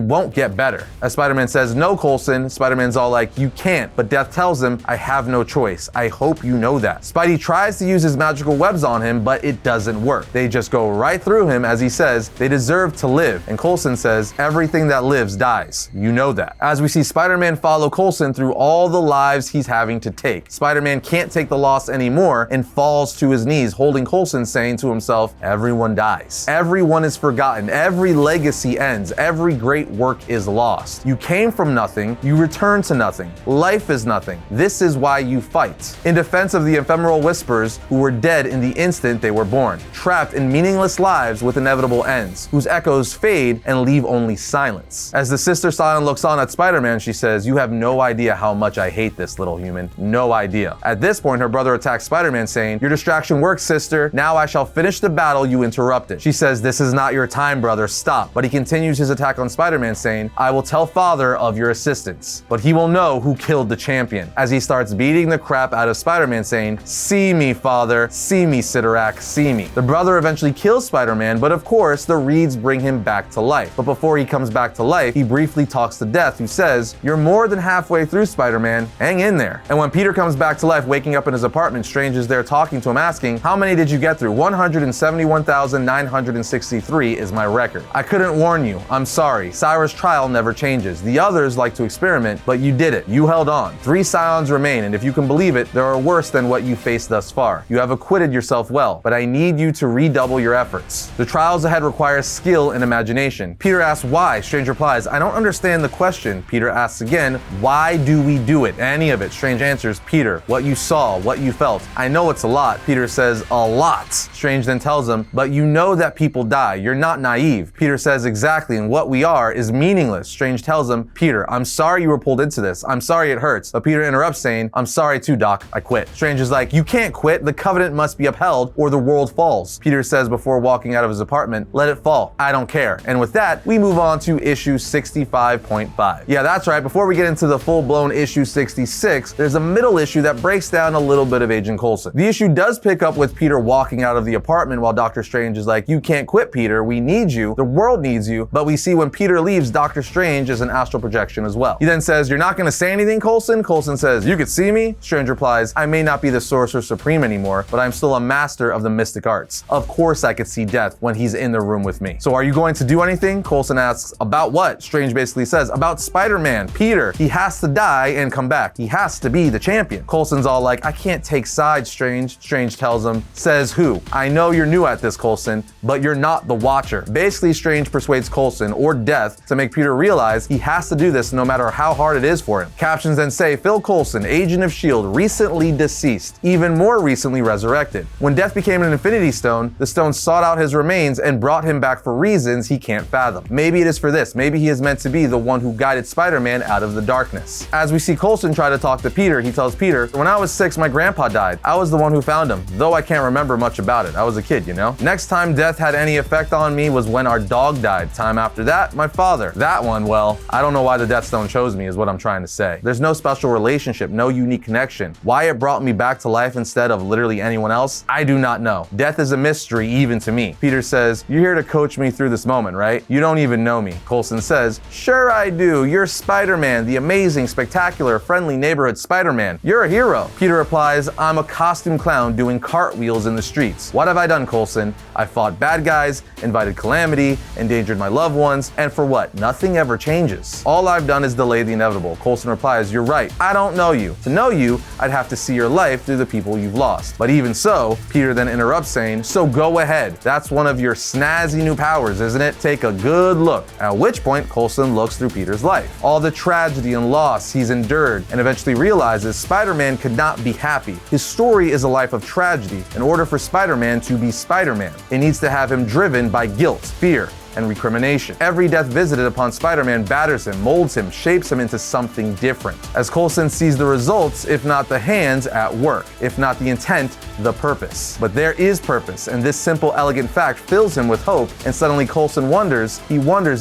won't get better. As Spider-Man says, no, Coulson, Spider-Man's all like, you can't, but Death tells him, I have no choice. I hope you know that. Spidey tries to use his magical webs on him, but it doesn't work. They just go right through him as he says, they deserve to live. And Coulson says, everything that lives dies. You know that. As we see Spider-Man follow Coulson through all the lives he's having to take. Spider-Man can't take the loss anymore and falls to his knees, holding Coulson, saying to himself, everyone dies. Everyone is forgotten. Every legacy ends. Every great work is lost. You came from nothing. You return to nothing. Life is nothing. This is why you fight. In defense of the ephemeral whispers who were dead in the instant they were born, trapped in meaningless lives with inevitable ends, whose echoes fade and leave only silence. As the sister Scion looks on at Spider-Man, she says, you have no idea how much I hate this little human. No idea. At this point, her brother attacks Spider-Man saying, your distraction works, sister. Now I shall finish the battle you interrupted. She says, this is not your time, brother. Stop. But he continues his attack on Spider-Man saying, I will tell father of your assistance, but he will know who killed the champion. As he starts beating the crap out of Spider-Man saying, see me, father. See me, Cyttorak. See me. The brother eventually kills Spider-Man, but of course, the reeds bring him back to life. But before he comes back to life, he briefly talks to Death, who says, you're more than halfway through, Spider-Man. Hang in there. And when Peter comes back to life, waking up in his apartment, Strange is there talking to him, asking, how many did you get through? 171,963 is my record. I couldn't warn you. I'm sorry. Cyrus' trial never changes. The others like to experiment, but you did it. You held on. 3 Scions remain, and if you can believe it, there are worse than what you faced thus far. You have acquitted yourself well, but I need you to redouble your efforts. The trials ahead require skill and imagination. Peter asks why. Strange replies, I don't understand the question. Peter asks again, why do we do it? Any of it. Strange answers, Peter, what you saw, what you felt. I know it's a lot. Peter says, a lot. Strange then tells him, but you know that people die. You're not naive. Peter says, exactly, and what we are is meaningless. Strange tells him, Peter, I'm sorry you were pulled into this. I'm sorry it hurts. But Peter interrupts saying, I'm sorry too, Doc. I quit. Strange is like, you can't quit. The covenant must be upheld or the world falls. Peter says before walking out of his apartment, let it fall. I don't care. And with that, we move on to issue 65.5. Yeah, that's right. Before we get into the full-blown issue 66, there's a middle issue that breaks down a little bit of Agent Coulson. The issue does pick up with Peter walking out of the apartment while Doctor Strange is like, you can't quit, Peter. We need you. The world needs you. But we see when Peter leaves, Doctor Strange is an astral projection as well. He then says, you're not going to say anything, Coulson? Coulson says, you could see me? Strange replies, I may not be the Sorcerer Supreme anymore, but I'm still a master of the mystic arts. Of course I could see Death when he's in the room with me. So are you going to do anything? Coulson asks, about what? Strange basically says, about Spider-Man. Peter, he has to die and come back. He has to be the champion. Coulson's all like, I can't take sides, Strange. Strange tells him, says who? I know you're new at this, Coulson, but you're not the Watcher. Basically, Strange persuades Coulson, or Death, to make Peter realize he has to do this no matter how hard it is for him. Captions then say, Phil Coulson, agent of S.H.I.E.L.D., recently deceased, even more recently resurrected. When Death became an Infinity Stone, the stone sought out his remains and brought him back for reasons he can't fathom. Maybe it is for this. Maybe he is meant to be the one who guided Spider-Man out of the darkness. As we see Coulson try to talk to Peter, he tells Peter, when I was 6, my grandpa died. I was the one who found him, though I can't remember much about it. I was a kid, you know? Next time Death had any effect on me was when our dog died. Time after that, my father. That one, well, I don't know why the Death Stone chose me is what I'm trying to say. There's no special relationship, no unique connection. Why it brought me back to life instead of literally anyone else, I do not know. Death is a mystery even to me. Peter says, "You're here to coach me through this moment, right? You don't even know me." Coulson says, "Sure I do. You're Spider-Man, the amazing, spectacular, friendly neighborhood Spider-Man. You're a hero." Peter replies, "I'm a costume clown doing cartwheels in the streets. What have I done, Coulson? I fought bad guys, invited calamity, endangered my loved ones, and for what? Nothing ever changes. All I've done is delay the inevitable." Coulson replies, "You're right. I don't know you. To know you, I'd have to see your life through the people you've lost." But even so, Peter then interrupts saying, "So go ahead. That's one of your snazzy new powers, isn't it? Take a good look." At which point, Coulson looks through Peter's life, all the tragedy and loss he's endured, and eventually realizes Spider-Man could not be happy. His story is a life of tragedy. In order for Spider-Man to be Spider-Man, it needs to have him driven by guilt, fear, and recrimination. Every death visited upon Spider-Man batters him, molds him, shapes him into something different. As Coulson sees the results, if not the hands, at work. If not the intent, the purpose. But there is purpose, and this simple, elegant fact fills him with hope, and suddenly Coulson wonders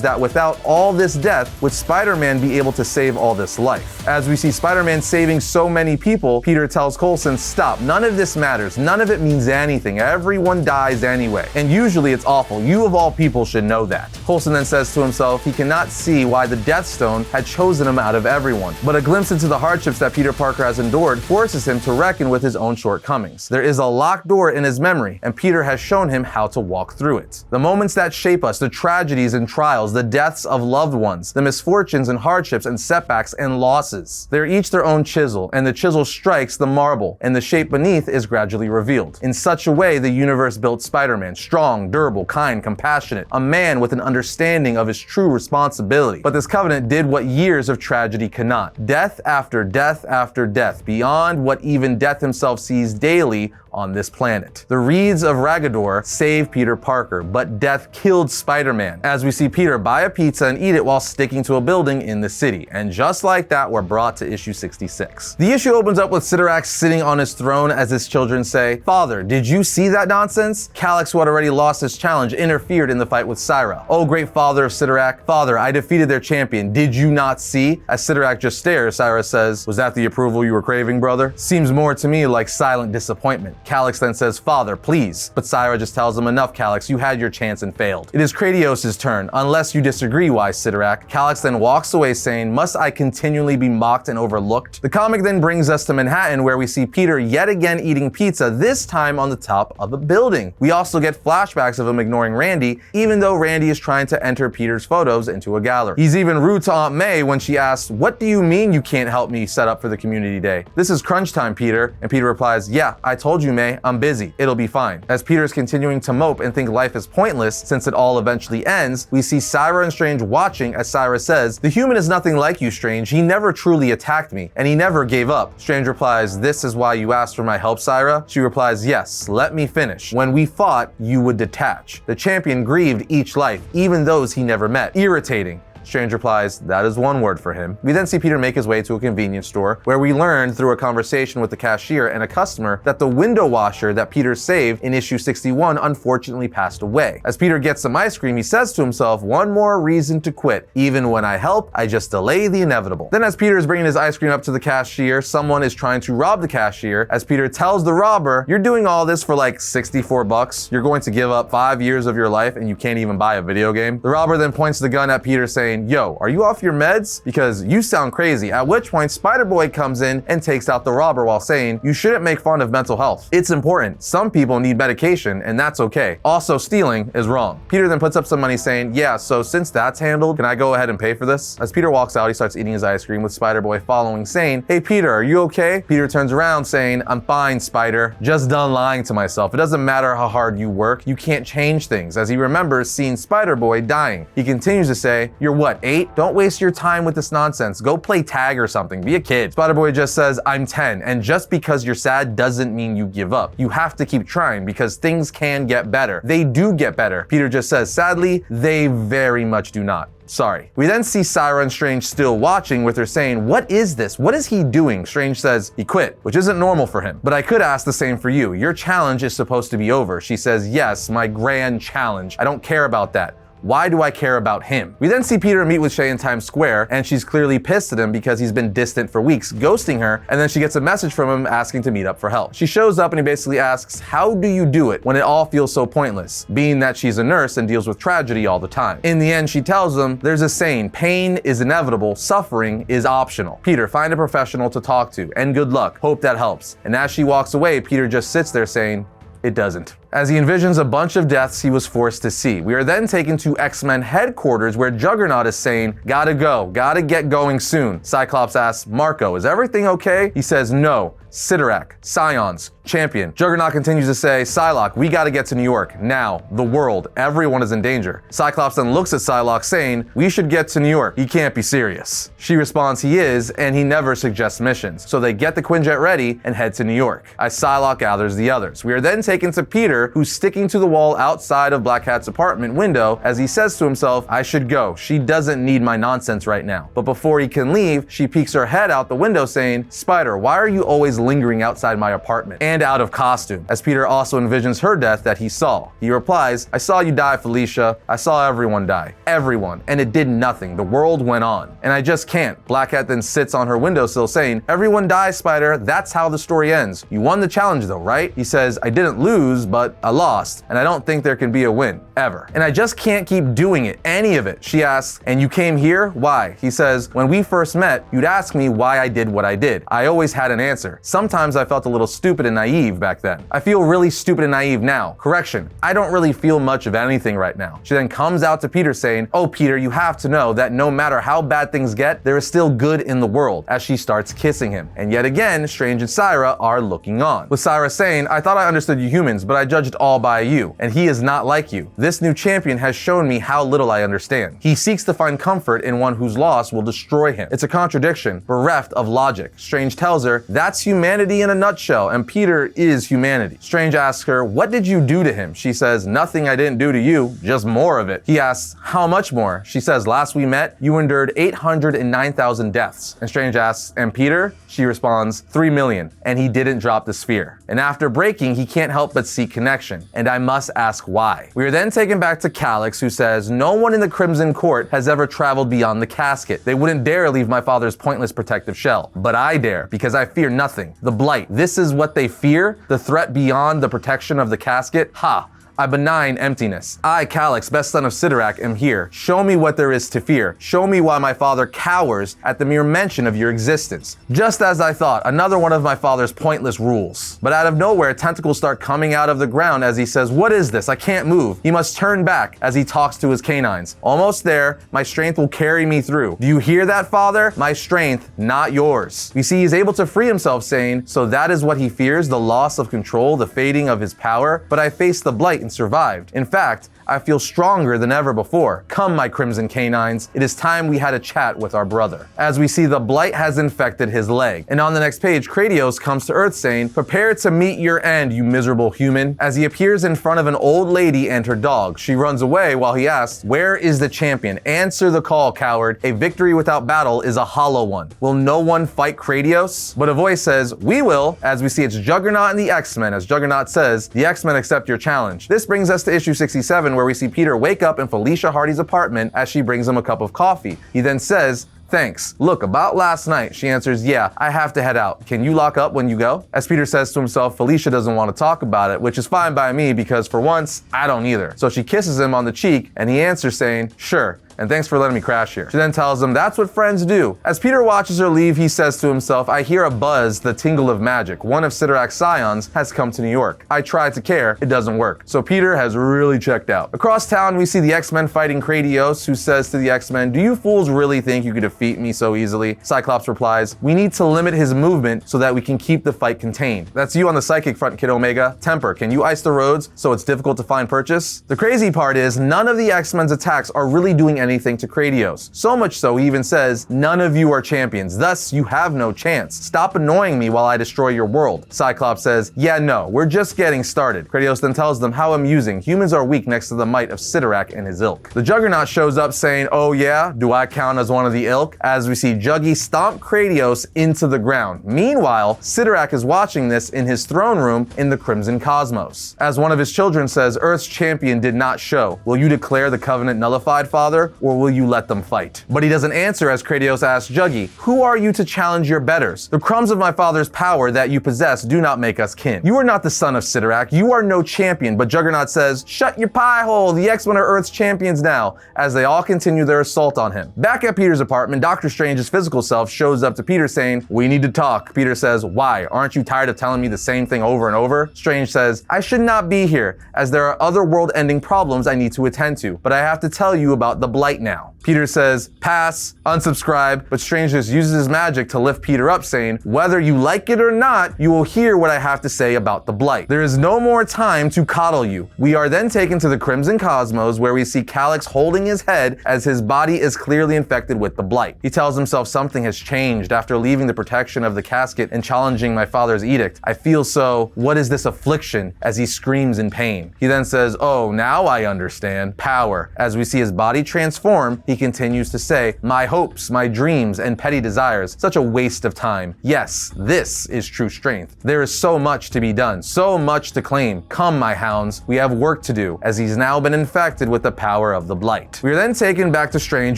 that without all this death, would Spider-Man be able to save all this life? As we see Spider-Man saving so many people, Peter tells Coulson, "Stop, none of this matters, none of it means anything, everyone dies anyway. And usually it's awful, you of all people should know that." Coulson then says to himself he cannot see why the Death Stone had chosen him out of everyone, but a glimpse into the hardships that Peter Parker has endured forces him to reckon with his own shortcomings. There is a locked door in his memory, and Peter has shown him how to walk through it. The moments that shape us, the tragedies and trials, the deaths of loved ones, the misfortunes and hardships and setbacks and losses. They're each their own chisel, and the chisel strikes the marble, and the shape beneath is gradually revealed. In such a way, the universe built Spider-Man, strong, durable, kind, compassionate, a man with an understanding of his true responsibility. But this covenant did what years of tragedy cannot. Death after death after death, beyond what even death himself sees daily on this planet. The reeds of Raggadorr saved Peter Parker, but death killed Spider-Man. As we see Peter buy a pizza and eat it while sticking to a building in the city. And just like that, we're brought to issue 66. The issue opens up with Cyttorak sitting on his throne as his children say, "Father, did you see that nonsense?" Calyx, who had already lost his challenge, interfered in the fight with Syra. "Oh, great father of Cyttorak, father, I defeated their champion. Did you not see?" As Cyttorak just stares, Syra says, "Was that the approval you were craving, brother? Seems more to me like silent disappointment." Calyx then says, "Father, please." But Syra just tells him, "Enough, Calyx, you had your chance and failed. It is Kratios' turn, unless you disagree, wise Cyttorak." Calyx then walks away saying, "Must I continually be mocked and overlooked?" The comic then brings us to Manhattan, where we see Peter yet again eating pizza, this time on the top of a building. We also get flashbacks of him ignoring Randy, even though Randy is trying to enter Peter's photos into a gallery. He's even rude to Aunt May when she asks, "What do you mean you can't help me set up for the community day? This is crunch time, Peter." And Peter replies, "Yeah, I told you, May, I'm busy. It'll be fine." As Peter's continuing to mope and think life is pointless since it all eventually ends, we see Syra and Strange watching as Syra says, "The human is nothing like you, Strange. He never truly attacked me, and he never gave up." Strange replies, "This is why you asked for my help, Syra?" She replies, "Yes, let me finish. When we fought, you would detach. The champion grieved each life, even those he never met. Irritating." Strange replies, "That is one word for him." We then see Peter make his way to a convenience store, where we learn through a conversation with the cashier and a customer that the window washer that Peter saved in issue 61 unfortunately passed away. As Peter gets some ice cream, he says to himself, "One more reason to quit. Even when I help, I just delay the inevitable." Then as Peter is bringing his ice cream up to the cashier, someone is trying to rob the cashier. As Peter tells the robber, "You're doing all this for like $64. You're going to give up 5 years of your life and you can't even buy a video game?" The robber then points the gun at Peter saying, "Yo, are you off your meds? Because you sound crazy." At which point Spider-Boy comes in and takes out the robber while saying, "You shouldn't make fun of mental health. It's important. Some people need medication and that's okay. Also, stealing is wrong." Peter then puts up some money saying, "Yeah, so since that's handled, can I go ahead and pay for this?" As Peter walks out, he starts eating his ice cream with Spider-Boy following saying, "Hey Peter, are you okay?" Peter turns around saying, "I'm fine, Spider. Just done lying to myself. It doesn't matter how hard you work. You can't change things," as he remembers seeing Spider-Boy dying. He continues to say, "You're what, 8? Don't waste your time with this nonsense. Go play tag or something. Be a kid." Spider-Boy just says, "I'm 10, and just because you're sad doesn't mean you give up. You have to keep trying because things can get better. They do get better." Peter just says, "Sadly, they very much do not. Sorry." We then see Syra and Strange still watching, with her saying, "What is this? What is he doing?" Strange says, "He quit," which isn't normal for him. "But I could ask the same for you. Your challenge is supposed to be over." She says, "Yes, my grand challenge. I don't care about that. Why do I care about him? We then see Peter meet with Shay in Times Square, and she's clearly pissed at him because he's been distant for weeks, ghosting her, and then she gets a message from him asking to meet up for help. She shows up and he basically asks, how do you do it when it all feels so pointless, being that she's a nurse and deals with tragedy all the time? In the end, she tells him, there's a saying, pain is inevitable, suffering is optional. Peter, find a professional to talk to, and good luck. Hope that helps. And as she walks away, Peter just sits there saying, it doesn't. As he envisions a bunch of deaths he was forced to see. We are then taken to X-Men headquarters where Juggernaut is saying, gotta go, gotta get going soon. Cyclops asks, Marco, is everything okay? He says, no. Cyttorak, Scions, Champion. Juggernaut continues to say, Psylocke, we gotta get to New York, now. The world, everyone is in danger. Cyclops then looks at Psylocke saying, we should get to New York, he can't be serious. She responds he is, and he never suggests missions. So they get the Quinjet ready and head to New York, as Psylocke gathers the others. We are then taken to Peter, who's sticking to the wall outside of Black Cat's apartment window as he says to himself, I should go, she doesn't need my nonsense right now. But before he can leave, she peeks her head out the window saying, Spider, why are you always lingering outside my apartment and out of costume? As Peter also envisions her death that he saw. He replies, I saw you die, Felicia. I saw everyone die. Everyone. And it did nothing. The world went on. And I just can't. Black Cat then sits on her windowsill saying, everyone dies, Spider. That's how the story ends. You won the challenge though, right? He says, I didn't lose, but I lost. And I don't think there can be a win. Ever. And I just can't keep doing it. Any of it. She asks, and you came here? Why? He says, when we first met, you'd ask me why I did what I did. I always had an answer. Sometimes I felt a little stupid and naive back then. I feel really stupid and naive now. Correction, I don't really feel much of anything right now. She then comes out to Peter saying, oh Peter, you have to know that no matter how bad things get, there is still good in the world, as she starts kissing him. And yet again, Strange and Syra are looking on. With Syra saying, I thought I understood you humans, but I judged all by you, and he is not like you. This new champion has shown me how little I understand. He seeks to find comfort in one whose loss will destroy him. It's a contradiction, bereft of logic. Strange tells her, that's humanity in a nutshell, and Peter is humanity. Strange asks her, what did you do to him? She says, nothing I didn't do to you, just more of it. He asks, how much more? She says, last we met, you endured 809,000 deaths. And Strange asks, and Peter? She responds, 3 million, and he didn't drop the sphere. And after breaking, he can't help but seek connection, and I must ask why. We are then taken back to Calyx, who says, no one in the Crimson Court has ever traveled beyond the casket. They wouldn't dare leave my father's pointless protective shell. But I dare, because I fear nothing. The Blight, this is what they fear? The threat beyond the protection of the casket? Ha! I benign emptiness. I, Calyx, best son of Cyttorak, am here. Show me what there is to fear. Show me why my father cowers at the mere mention of your existence. Just as I thought, another one of my father's pointless rules. But out of nowhere, tentacles start coming out of the ground as he says, what is this? I can't move. He must turn back as he talks to his canines. Almost there, my strength will carry me through. Do you hear that, father? My strength, not yours. We see he's able to free himself, saying, so that is what he fears, the loss of control, the fading of his power. But I faced the Blight and survived. In fact, I feel stronger than ever before. Come, my crimson canines, it is time we had a chat with our brother. As we see, the Blight has infected his leg. And on the next page, Kratos comes to Earth saying, prepare to meet your end, you miserable human. As he appears in front of an old lady and her dog, she runs away while he asks, where is the champion? Answer the call, coward. A victory without battle is a hollow one. Will no one fight Kratos? But a voice says, we will, as we see it's Juggernaut and the X-Men. As Juggernaut says, the X-Men accept your challenge. This brings us to issue 67, where we see Peter wake up in Felicia Hardy's apartment as she brings him a cup of coffee. He then says, thanks. Look, about last night, she answers, yeah, I have to head out. Can you lock up when you go? As Peter says to himself, Felicia doesn't want to talk about it, which is fine by me because for once, I don't either. So she kisses him on the cheek and he answers saying, sure. And thanks for letting me crash here. She then tells him that's what friends do. As Peter watches her leave, he says to himself, I hear a buzz, the tingle of magic. One of Cyttorak's scions has come to New York. I try to care, it doesn't work. So Peter has really checked out. Across town, we see the X-Men fighting Kratos, who says to the X-Men, do you fools really think you could defeat me so easily? Cyclops replies, we need to limit his movement so that we can keep the fight contained. That's you on the psychic front, Kid Omega. Temper, can you ice the roads so it's difficult to find purchase? The crazy part is, none of the X-Men's attacks are really doing anything to Kratos. So much so, he even says, "None of you are champions, thus you have no chance. Stop annoying me while I destroy your world." Cyclops says, "Yeah, no, we're just getting started." Kratos then tells them how amusing, humans are weak next to the might of Cyttorak and his ilk. The Juggernaut shows up saying, "Oh yeah, do I count as one of the ilk?" As we see Juggy stomp Kratos into the ground. Meanwhile, Cyttorak is watching this in his throne room in the Crimson Cosmos. As one of his children says, "Earth's champion did not show. Will you declare the covenant nullified, father, or will you let them fight?" But he doesn't answer as Kratos asks Juggy, "Who are you to challenge your betters? The crumbs of my father's power that you possess do not make us kin. You are not the son of Cyttorak. You are no champion." But Juggernaut says, "Shut your pie hole. The X-Men are Earth's champions now," as they all continue their assault on him. Back at Peter's apartment, Doctor Strange's physical self shows up to Peter saying, "We need to talk." Peter says, "Why? Aren't you tired of telling me the same thing over and over?" Strange says, "I should not be here, as there are other world-ending problems I need to attend to, but I have to tell you about the Blight now." Peter says, "Pass, unsubscribe," but Strange just uses his magic to lift Peter up, saying, "Whether you like it or not, you will hear what I have to say about the Blight. There is no more time to coddle you." We are then taken to the Crimson Cosmos, where we see Calyx holding his head as his body is clearly infected with the Blight. He tells himself something has changed after leaving the protection of the casket and challenging my father's edict. "I feel so, what is this affliction?" as he screams in pain. He then says, "Oh, now I understand. Power." As we see his body transform, he continues to say, "My hopes, my dreams, and petty desires. Such a waste of time. Yes, this is true strength. There is so much to be done, so much to claim. Come, my hounds, we have work to do," as he's now been infected with the power of the Blight. We are then taken back to Strange,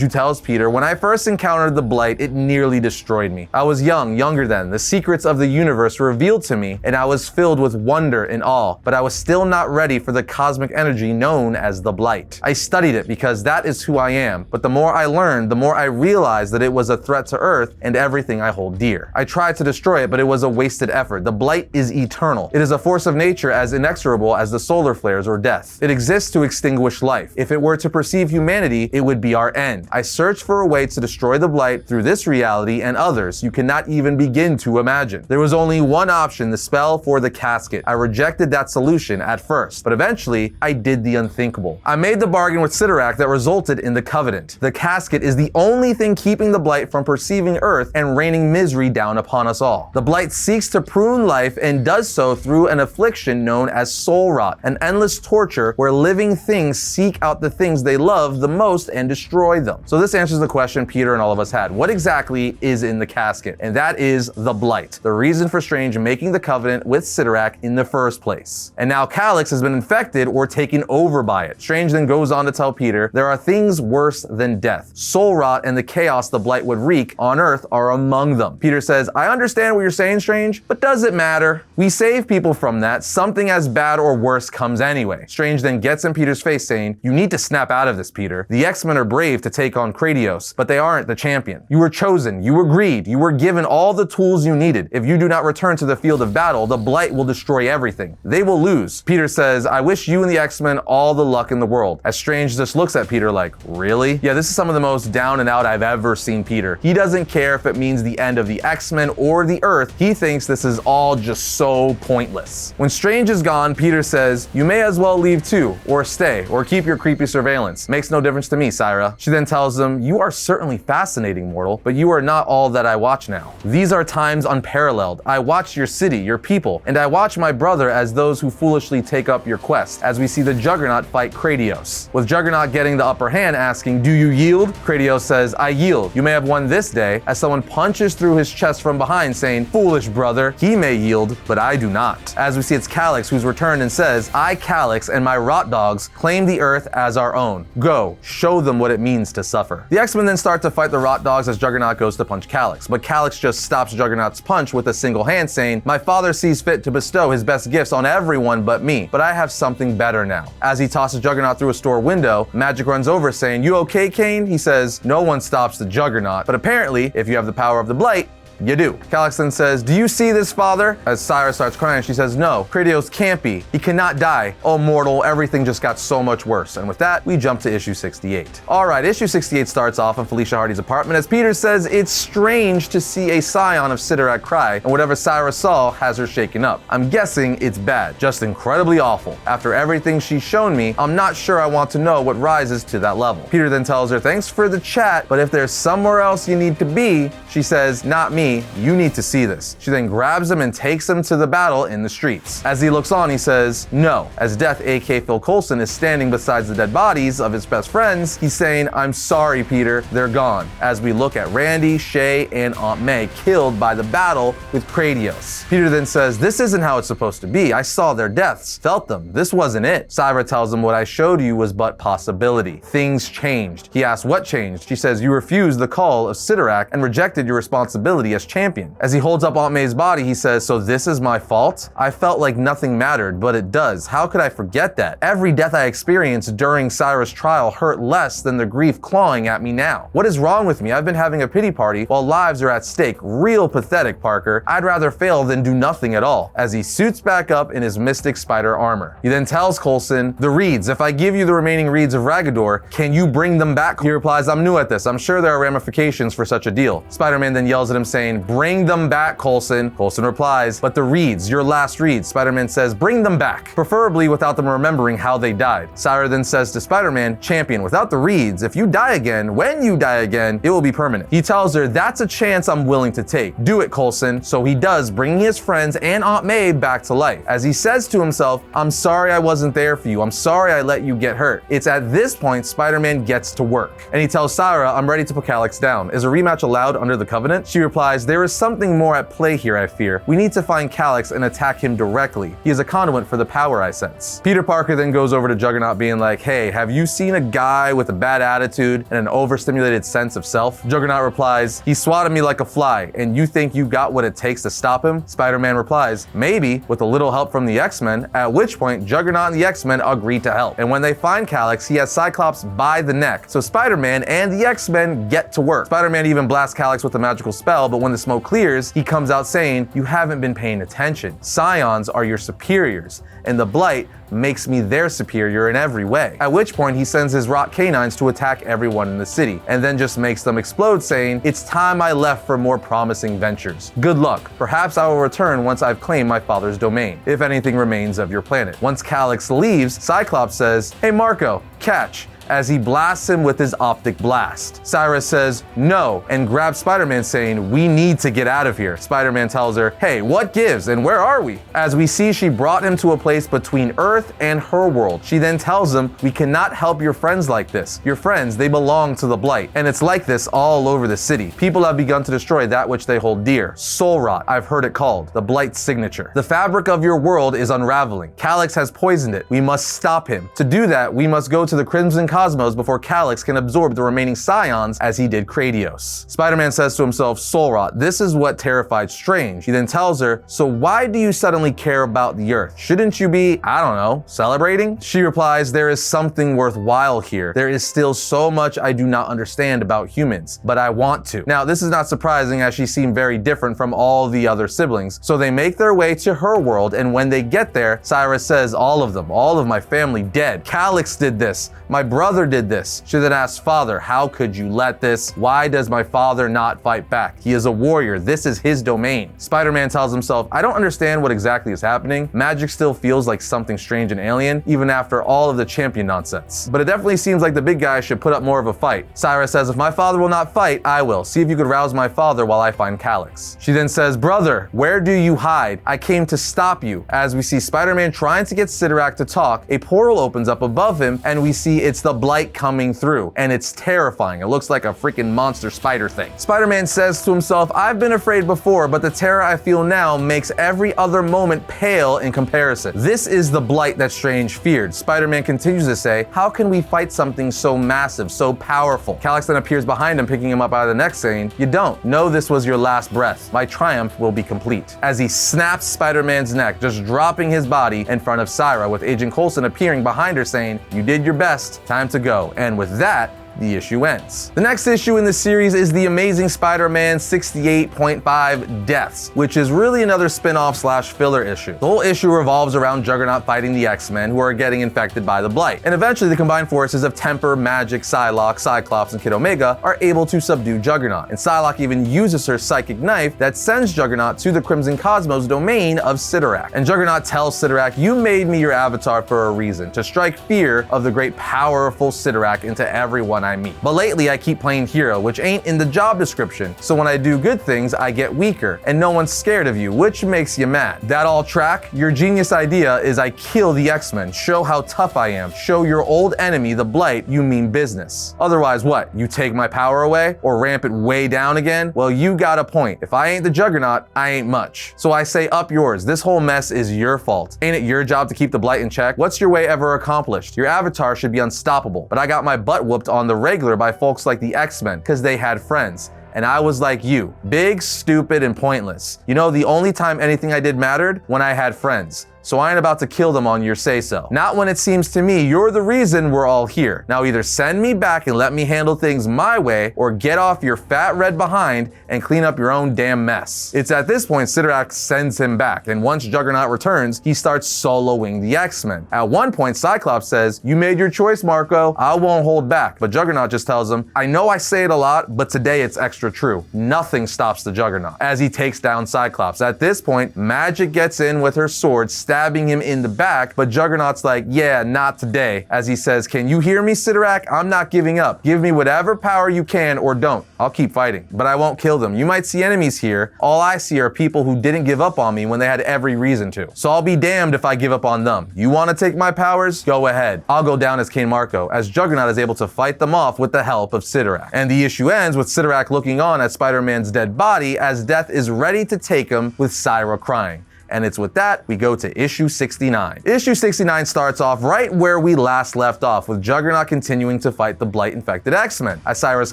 who tells Peter, "When I first encountered the Blight, it nearly destroyed me. I was younger then. The secrets of the universe were revealed to me, and I was filled with wonder and awe, but I was still not ready for the cosmic energy known as the Blight. I studied it because that is who I am, but the more I learned, the more I realized that it was a threat to Earth and everything I hold dear. I tried to destroy it, but it was a wasted effort. The Blight is eternal. It is a force of nature as inexorable as the solar flares or death. It exists to extinguish life. If it were to perceive humanity, it would be our end. I searched for a way to destroy the Blight through this reality and others you cannot even begin to imagine. There was only one option, the spell for the casket. I rejected that solution at first, but eventually I did the unthinkable. I made the bargain with Cyttorak that resulted in the covenant. The casket is the only thing keeping the Blight from perceiving Earth and raining misery down upon us all. The Blight seeks to prune life and does so through an affliction known as soul rot, an endless torture where living things seek out the things they love the most and destroy them. So this answers the question Peter and all of us had. What exactly is in the casket? And that is the Blight, the reason for Strange making the covenant with Cyttorak in the first place. And now Calyx has been infected or taken over by it. Strange then goes on to tell Peter, there are things worse than death. Soul rot and the chaos the Blight would wreak on Earth are among them. Peter says, I understand what you're saying, Strange, but does it matter? We save people from that. Something as bad or worse comes anyway. Strange then gets in Peter's face saying, you need to snap out of this, Peter. The X-Men are brave to take on Kratos, but they aren't the champion. You were chosen, you agreed, you were given all the tools you needed. If you do not return to the field of battle, the Blight will destroy everything. They will lose. Peter says, I wish you and the X-Men all the luck in the world. As Strange just looks at Peter like, really? Yeah, this is some of the most down and out I've ever seen Peter. He doesn't care if it means the end of the X-Men or the Earth. He thinks this is all just so pointless. When Strange is gone, Peter says, you may as well leave too, or stay, or keep your creepy surveillance. Makes no difference to me, Syra. She then tells him, you are certainly fascinating, mortal, but you are not all that I watch now. These are times unparalleled. I watch your city, your people, and I watch my brother as those who foolishly take up your quest, as we see the Juggernaut fight Kratos. With Juggernaut getting the upper hand, asking, do you yield? Kratos says, I yield. You may have won this day, as someone punches through his chest from behind, saying, foolish brother, he may yield, but I do not. As we see it's Calyx who's returned and says, I, Calyx, and my rot dogs claim the Earth as our own. Go, show them what it means to suffer. The X-Men then start to fight the rot dogs as Juggernaut goes to punch Calyx, but Calyx just stops Juggernaut's punch with a single hand, saying, my father sees fit to bestow his best gifts on everyone but me, but I have something better now. As he tosses Juggernaut through a store window, Magic runs over saying, you okay, Kane? He says, no one stops the Juggernaut, but apparently, if you have the power of the Blight, you do. Calyx then says, do you see this, father? As Syra starts crying, she says, no, Kratos can't be. He cannot die. Oh, mortal, everything just got so much worse. And with that, we jump to issue 68. All right, issue 68 starts off in Felicia Hardy's apartment as Peter says it's strange to see a scion of Cyttorak cry, and whatever Syra saw has her shaken up. I'm guessing it's bad, just incredibly awful. After everything she's shown me, I'm not sure I want to know what rises to that level. Peter then tells her, thanks for the chat, but if there's somewhere else you need to be, she says, not me, you need to see this. She then grabs him and takes him to the battle in the streets. As he looks on, he says, no. As Death, aka Phil Coulson, is standing beside the dead bodies of his best friends, he's saying, I'm sorry, Peter, they're gone. As we look at Randy, Shay, and Aunt May killed by the battle with Kratos. Peter then says, this isn't how it's supposed to be. I saw their deaths, felt them. This wasn't it. Syra tells him what I showed you was but possibility. Things changed. He asks what changed. She says, you refused the call of Cyttorak and rejected your responsibility as champion. As he holds up Aunt May's body, he says, so this is my fault? I felt like nothing mattered, but it does. How could I forget that? Every death I experienced during Syra's trial hurt less than the grief clawing at me now. What is wrong with me? I've been having a pity party while lives are at stake. Real pathetic, Parker. I'd rather fail than do nothing at all. As he suits back up in his mystic spider armor. He then tells Coulson, the reeds, if I give you the remaining reeds of Raggadorr, can you bring them back? He replies, I'm new at this. I'm sure there are ramifications for such a deal. Spider-Man then yells at him saying, bring them back, Coulson. Coulson replies, but the reeds, your last reeds. Spider-Man says, bring them back, preferably without them remembering how they died. Syra then says to Spider-Man, champion, without the reeds, if you die again, when you die again, it will be permanent. He tells her, that's a chance I'm willing to take. Do it, Coulson. So he does, bringing his friends and Aunt May back to life. As he says to himself, I'm sorry I wasn't there for you. I'm sorry I let you get hurt. It's at this point Spider-Man gets to work. And he tells Syra, I'm ready to put Calyx down. Is a rematch allowed under the Covenant? She replies, there is something more at play here, I fear. We need to find Calyx and attack him directly. He is a conduit for the power I sense. Peter Parker then goes over to Juggernaut being like, hey, have you seen a guy with a bad attitude and an overstimulated sense of self? Juggernaut replies, he swatted me like a fly, and you think you got what it takes to stop him? Spider-Man replies, maybe, with a little help from the X-Men, at which point Juggernaut and the X-Men agree to help. And when they find Calyx, he has Cyclops by the neck. So Spider-Man and the X-Men get to work. Spider-Man even blasts Calyx with a magical spell, but when the smoke clears, he comes out saying, you haven't been paying attention. Scions are your superiors, and the Blight makes me their superior in every way. At which point he sends his rock canines to attack everyone in the city, and then just makes them explode saying, it's time I left for more promising ventures. Good luck. Perhaps I will return once I've claimed my father's domain, if anything remains of your planet. Once Calyx leaves, Cyclops says, hey Marco, catch, as he blasts him with his optic blast. Syra says no and grabs Spider-Man saying, we need to get out of here. Spider-Man tells her, hey, what gives and where are we? As we see, she brought him to a place between Earth and her world. She then tells him, we cannot help your friends like this. Your friends, they belong to the Blight. And it's like this all over the city. People have begun to destroy that which they hold dear. Soul rot, I've heard it called. The Blight's signature. The fabric of your world is unraveling. Calyx has poisoned it. We must stop him. To do that, we must go to the Crimson Cosmos before Calyx can absorb the remaining Scions as he did Kratos. Spider-Man says to himself, soul rot, this is what terrified Strange. He then tells her, so why do you suddenly care about the Earth? Shouldn't you be, I don't know, celebrating? She replies, there is something worthwhile here. There is still so much I do not understand about humans, but I want to. Now, this is not surprising as she seemed very different from all the other siblings. So they make their way to her world, and when they get there, Syra says, all of them, all of my family dead. Calyx did this. My brother did this. She then asks, Father, how could you let this? Why does my father not fight back? He is a warrior. This is his domain. Spider-Man tells himself, I don't understand what exactly is happening. Magic still feels like something strange and alien, even after all of the champion nonsense. But it definitely seems like the big guy should put up more of a fight. Syra says, if my father will not fight, I will. See if you could rouse my father while I find Calyx. She then says, brother, where do you hide? I came to stop you. As we see Spider-Man trying to get Cyttorak to talk, a portal opens up above him, and we see it's the Blight coming through, and it's terrifying. It looks like a freaking monster spider thing. Spider-Man says to himself, I've been afraid before, but the terror I feel now makes every other moment pale in comparison. This is the Blight that Strange feared. Spider-Man continues to say, how can we fight something so massive, so powerful? Calyx then appears behind him, picking him up by the neck, saying, you don't. Know this was your last breath. My triumph will be complete. As he snaps Spider-Man's neck, just dropping his body in front of Syra, with Agent Coulson appearing behind her saying, you did your best, time to go. And with that, the issue ends. The next issue in the series is the Amazing Spider-Man 68.5 Deaths, which is really another spin-off slash filler issue. The whole issue revolves around Juggernaut fighting the X-Men who are getting infected by the Blight, and eventually the combined forces of Temper, Magic, Psylocke, Cyclops, and Kid Omega are able to subdue Juggernaut, and Psylocke even uses her psychic knife that sends Juggernaut to the Crimson Cosmos domain of Cyttorak. And Juggernaut tells Cyttorak, "You made me your avatar for a reason, to strike fear of the great powerful Cyttorak into everyone I meet. But lately I keep playing hero, which ain't in the job description, so when I do good things I get weaker, and no one's scared of you, which makes you mad. That all track? Your genius idea is I kill the X-Men, show how tough I am, show your old enemy, the Blight, you mean business. Otherwise what, you take my power away? Or ramp it way down again? Well, you got a point. If I ain't the Juggernaut, I ain't much. So I say up yours, this whole mess is your fault. Ain't it your job to keep the Blight in check? What's your way ever accomplished? Your avatar should be unstoppable, but I got my butt whooped on the regular by folks like the X-Men, cause they had friends. And I was like you, big, stupid, and pointless. You know, the only time anything I did mattered? When I had friends. So I ain't about to kill them on your say-so. Not when it seems to me you're the reason we're all here. Now either send me back and let me handle things my way, or get off your fat red behind and clean up your own damn mess." It's at this point Cyttorak sends him back, and once Juggernaut returns, he starts soloing the X-Men. At one point, Cyclops says, "You made your choice, Marco. I won't hold back." But Juggernaut just tells him, "I know I say it a lot, but today it's extra true. Nothing stops the Juggernaut," as he takes down Cyclops. At this point, Magic gets in with her sword, stabbing him in the back, but Juggernaut's like, "Yeah, not today," as he says, "Can you hear me, Cyttorak? I'm not giving up. Give me whatever power you can or don't. I'll keep fighting, but I won't kill them. You might see enemies here. All I see are people who didn't give up on me when they had every reason to. So I'll be damned if I give up on them. You want to take my powers? Go ahead. I'll go down as King Marco," as Juggernaut is able to fight them off with the help of Cyttorak. And the issue ends with Cyttorak looking on at Spider-Man's dead body as Death is ready to take him, with Syra crying. And it's with that we go to issue 69. Issue 69 starts off right where we last left off, with Juggernaut continuing to fight the Blight-infected X-Men. As Syra's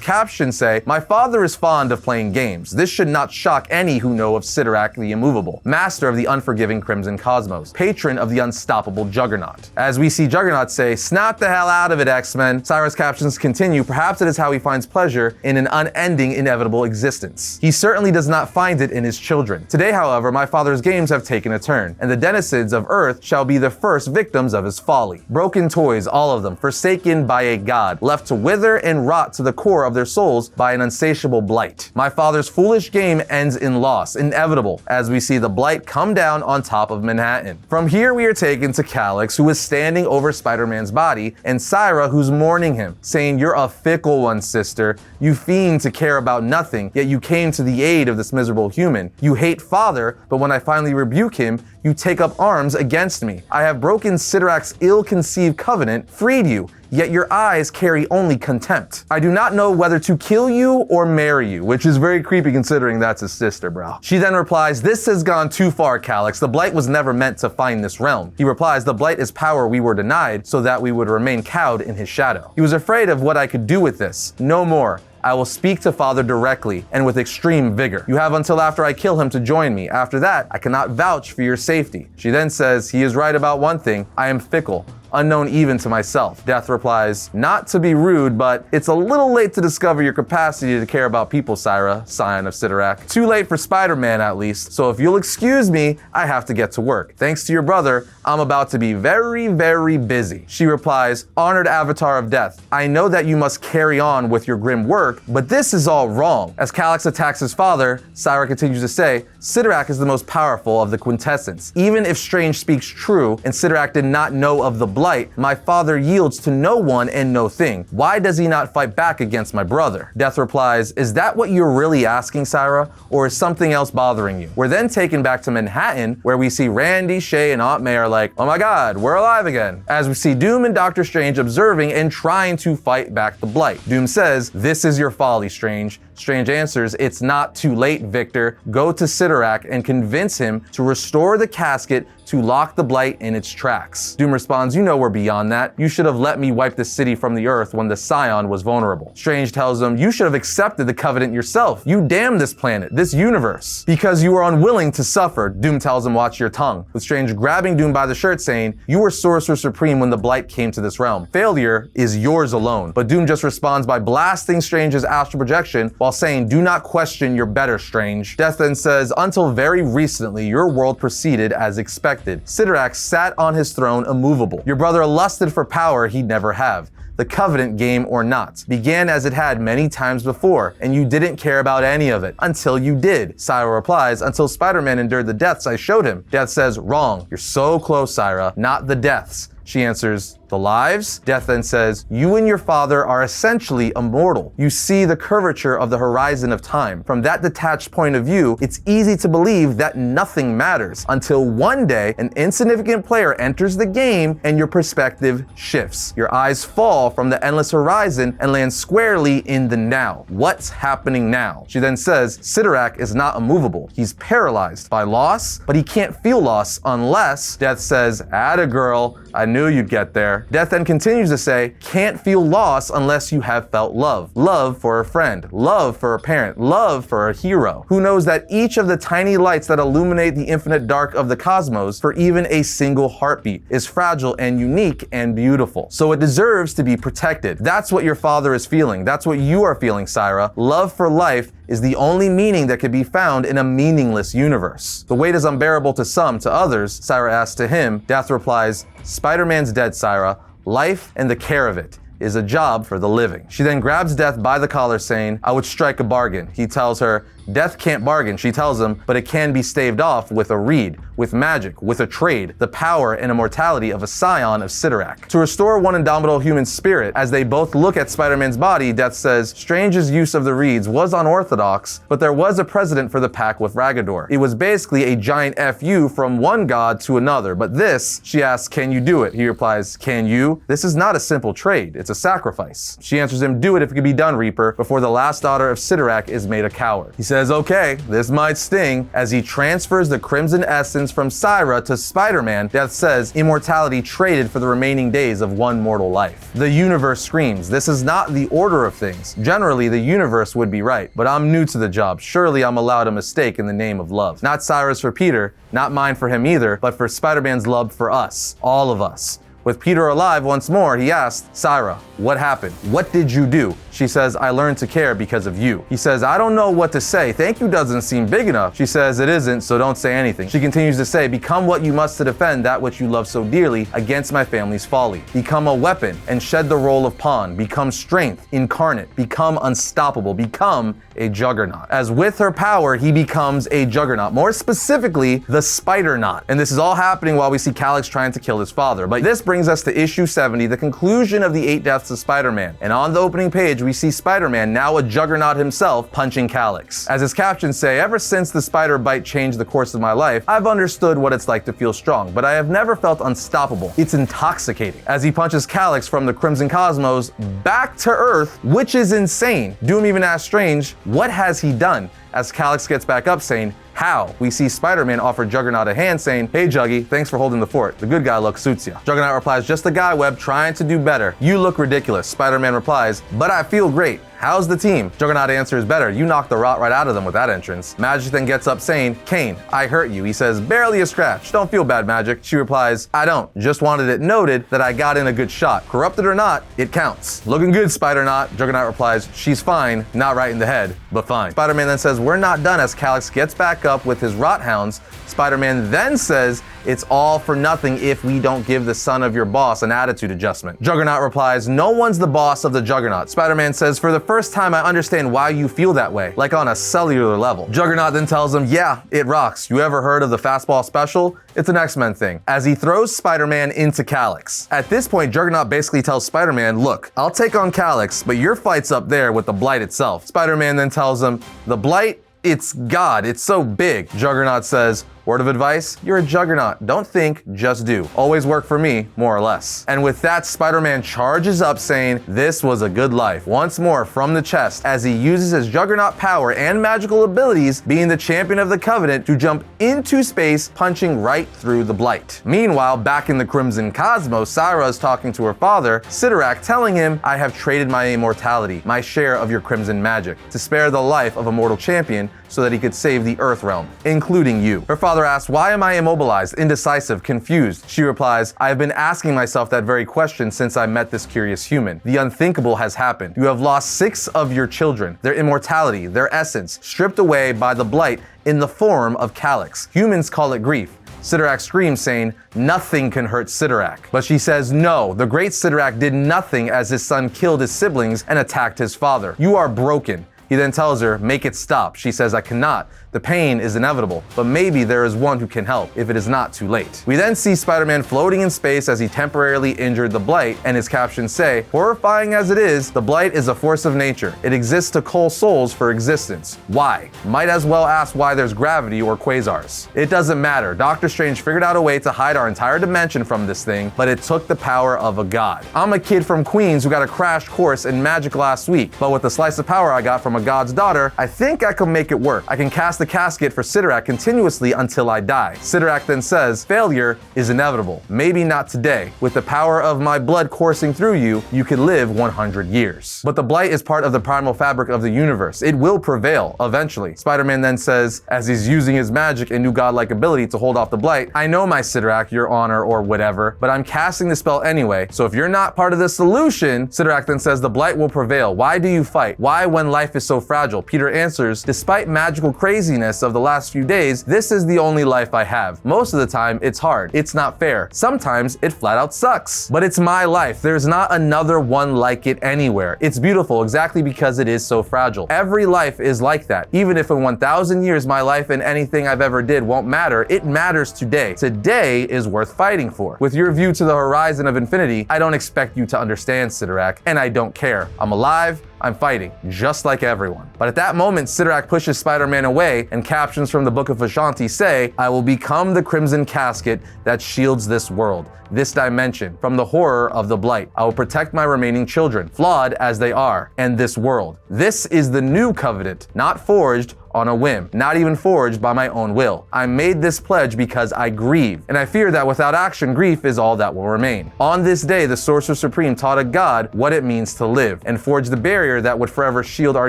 captions say, "My father is fond of playing games. This should not shock any who know of Cyttorak the Immovable, master of the unforgiving Crimson Cosmos, patron of the unstoppable Juggernaut." As we see Juggernaut say, "Snap the hell out of it, X-Men." Syra's captions continue, "Perhaps it is how he finds pleasure in an unending, inevitable existence. He certainly does not find it in his children. Today, however, my father's games have taken a turn, and the denizens of Earth shall be the first victims of his folly. Broken toys, all of them, forsaken by a god, left to wither and rot to the core of their souls by an insatiable Blight. My father's foolish game ends in loss, inevitable, as we see the Blight come down on top of Manhattan." From here we are taken to Calyx, who is standing over Spider-Man's body, and Syra, who's mourning him, saying, "You're a fickle one, sister. You fiend to care about nothing, yet you came to the aid of this miserable human. You hate father, but when I finally rebuke him, you take up arms against me. I have broken Cyttorak's ill-conceived covenant, freed you, yet your eyes carry only contempt. I do not know whether to kill you or marry you," which is very creepy considering that's his sister, bro. She then replies, "This has gone too far, Calyx. The Blight was never meant to find this realm." He replies, "The Blight is power we were denied so that we would remain cowed in his shadow. He was afraid of what I could do with this. No more. I will speak to father directly and with extreme vigor. You have until after I kill him to join me. After that, I cannot vouch for your safety." She then says, "He is right about one thing. I am fickle, unknown even to myself." Death replies, "Not to be rude, but it's a little late to discover your capacity to care about people, Syra, Scion of Cyttorak. Too late for Spider-Man, at least. So if you'll excuse me, I have to get to work. Thanks to your brother, I'm about to be very, very busy." She replies, "Honored avatar of death, I know that you must carry on with your grim work, but this is all wrong." As Calyx attacks his father, Syra continues to say, "Cyttorak is the most powerful of the quintessence. Even if Strange speaks true and Cyttorak did not know of the Blight, my father yields to no one and no thing. Why does he not fight back against my brother?" Death replies, "Is that what you're really asking, Syra, or is something else bothering you?" We're then taken back to Manhattan, where we see Randy, Shay, and Aunt May are like, "Oh my god, we're alive again," as we see Doom and Doctor Strange observing and trying to fight back the Blight. Doom says, "This is your folly, Strange." Strange answers, "It's not too late, Victor. Go to Cyttorak and convince him to restore the casket to lock the Blight in its tracks. Doom responds, you know we're beyond that. You should have let me wipe the city from the earth when the Scion was vulnerable. Strange tells him, you should have accepted the Covenant yourself. You damned this planet, this universe, because you were unwilling to suffer. Doom tells him, watch your tongue, with Strange grabbing Doom by the shirt saying, you were Sorcerer Supreme when the Blight came to this realm. Failure is yours alone. But Doom just responds by blasting Strange's astral projection while saying, do not question your better, Strange. Death then says, until very recently, your world proceeded as expected. Cyttorak sat on his throne immovable. Your brother lusted for power he'd never have. The Covenant, game or not, began as it had many times before, and you didn't care about any of it until you did. Syra replies, until Spider-Man endured the deaths I showed him. Death says, wrong. You're so close, Syra. Not the deaths. She answers, the lives? Death then says, you and your father are essentially immortal. You see the curvature of the horizon of time. From that detached point of view, it's easy to believe that nothing matters until one day an insignificant player enters the game and your perspective shifts. Your eyes fall from the endless horizon and land squarely in the now. What's happening now? She then says, Cyttorak is not immovable. He's paralyzed by loss, but he can't feel loss unless, Death says, atta girl, I knew you'd get there. Death then continues to say, can't feel loss unless you have felt love. Love for a friend, love for a parent, love for a hero. Who knows that each of the tiny lights that illuminate the infinite dark of the cosmos for even a single heartbeat is fragile and unique and beautiful. So it deserves to be protected. That's what your father is feeling. That's what you are feeling, Syra. Love for life is the only meaning that could be found in a meaningless universe. The weight is unbearable to some, to others, Syra asks to him. Death replies, Spider-Man's dead, Syra. Life and the care of it is a job for the living. She then grabs Death by the collar saying, I would strike a bargain. He tells her, Death can't bargain, she tells him, but it can be staved off with a reed, with magic, with a trade, the power and immortality of a Scion of Cyttorak. To restore one indomitable human spirit, as they both look at Spider-Man's body, Death says, Strange's use of the reeds was unorthodox, but there was a precedent for the pact with Raggadorr. It was basically a giant FU from one god to another, but this, she asks, can you do it? He replies, can you? This is not a simple trade, it's a sacrifice. She answers him, do it if it can be done, Reaper, before the last daughter of Cyttorak is made a coward. He says, okay, this might sting. As he transfers the crimson essence from Syra to Spider-Man, Death says, immortality traded for the remaining days of one mortal life. The universe screams, this is not the order of things. Generally, the universe would be right, but I'm new to the job. Surely I'm allowed a mistake in the name of love. Not Syra's for Peter, not mine for him either, but for Spider-Man's love for us, all of us. With Peter alive once more, he asked, Syra, what happened? What did you do? She says, I learned to care because of you. He says, I don't know what to say. Thank you doesn't seem big enough. She says, it isn't, so don't say anything. She continues to say, become what you must to defend that which you love so dearly against my family's folly. Become a weapon and shed the role of pawn. Become strength incarnate. Become unstoppable. Become a juggernaut. As with her power, he becomes a juggernaut. More specifically, the Spider-Knot. And this is all happening while we see Calyx trying to kill his father. But this brings us to issue 70, the conclusion of the 8 deaths of Spider-Man. And on the opening page, we see Spider-Man, now a juggernaut himself, punching Calyx. As his captions say, ever since the spider bite changed the course of my life, I've understood what it's like to feel strong, but I have never felt unstoppable. It's intoxicating. As he punches Calyx from the Crimson Cosmos back to Earth, which is insane. Doom even asks Strange, what has he done? As Calyx gets back up saying, how? We see Spider-Man offer Juggernaut a hand saying, hey Juggy, thanks for holding the fort. The good guy look suits ya. Juggernaut replies, just a guy, Web, trying to do better. You look ridiculous. Spider-Man replies, but I feel great. How's the team? Juggernaut answers, better. You knocked the rot right out of them with that entrance. Magic then gets up saying, Kane, I hurt you. He says, barely a scratch. Don't feel bad, Magic. She replies, I don't. Just wanted it noted that I got in a good shot. Corrupted or not, it counts. Looking good, Spider-Knot. Juggernaut replies, she's fine. Not right in the head, but fine. Spider-Man then says, we're not done as Calyx gets back up with his rot hounds. Spider-Man then says, it's all for nothing if we don't give the son of your boss an attitude adjustment. Juggernaut replies, no one's the boss of the Juggernaut. Spider-Man says, for the first time I understand why you feel that way, like on a cellular level. Juggernaut then tells him, yeah, it rocks. You ever heard of the fastball special? It's an X-Men thing. As he throws Spider-Man into Calyx. At this point, Juggernaut basically tells Spider-Man, look, I'll take on Calyx, but your fight's up there with the Blight itself. Spider-Man then tells him, the Blight, it's God, it's so big. Juggernaut says, Word of advice, you're a juggernaut. Don't think, just do. Always work for me, more or less. And with that, Spider-Man charges up saying, this was a good life. Once more from the chest, as he uses his juggernaut power and magical abilities, being the champion of the Covenant, to jump into space, punching right through the Blight. Meanwhile, back in the Crimson Cosmos, Saga is talking to her father, Cyttorak, telling him, I have traded my immortality, my share of your crimson magic, to spare the life of a mortal champion so that he could save the Earth realm, including you. Her father asks, why am I immobilized, indecisive, confused? She replies, I have been asking myself that very question since I met this curious human. The unthinkable has happened. You have lost 6 of your children, their immortality, their essence, stripped away by the Blight in the form of Calyx. Humans call it grief. Cyttorak screams, saying, nothing can hurt Cyttorak. But she says, no, the great Cyttorak did nothing as his son killed his siblings and attacked his father. You are broken. He then tells her, make it stop. She says, I cannot. The pain is inevitable, but maybe there is one who can help if it is not too late. We then see Spider-Man floating in space as he temporarily injured the Blight, and his captions say, horrifying as it is, the Blight is a force of nature. It exists to cull souls for existence. Why? Might as well ask why there's gravity or quasars. It doesn't matter. Doctor Strange figured out a way to hide our entire dimension from this thing, but it took the power of a god. I'm a kid from Queens who got a crash course in magic last week, but with the slice of power I got from a god's daughter, I think I can make it work. I can cast the casket for Cyttorak continuously until I die. Cyttorak then says, failure is inevitable. Maybe not today. With the power of my blood coursing through you, you could live 100 years. But the Blight is part of the primal fabric of the universe. It will prevail eventually. Spider-Man then says, as he's using his magic and new godlike ability to hold off the Blight, I know my Cyttorak, your honor or whatever, but I'm casting the spell anyway, so if you're not part of the solution, Cyttorak then says the Blight will prevail. Why do you fight? Why when life is so fragile? Peter answers, despite magical craziness of the last few days, this is the only life I have. Most of the time, it's hard. It's not fair. Sometimes it flat out sucks. But it's my life. There's not another one like it anywhere. It's beautiful exactly because it is so fragile. Every life is like that. Even if in 1,000 years my life and anything I've ever did won't matter, it matters today. Today is worth fighting for. With your view to the horizon of infinity, I don't expect you to understand, Cyttorak, and I don't care. I'm alive. I'm fighting, just like everyone. But at that moment, Cyttorak pushes Spider-Man away, and captions from the Book of Vishanti say, I will become the crimson casket that shields this world, this dimension, from the horror of the Blight. I will protect my remaining children, flawed as they are, and this world. This is the new covenant, not forged on a whim, not even forged by my own will. I made this pledge because I grieve, and I fear that without action, grief is all that will remain. On this day, the Sorcerer Supreme taught a god what it means to live, and forged the barrier that would forever shield our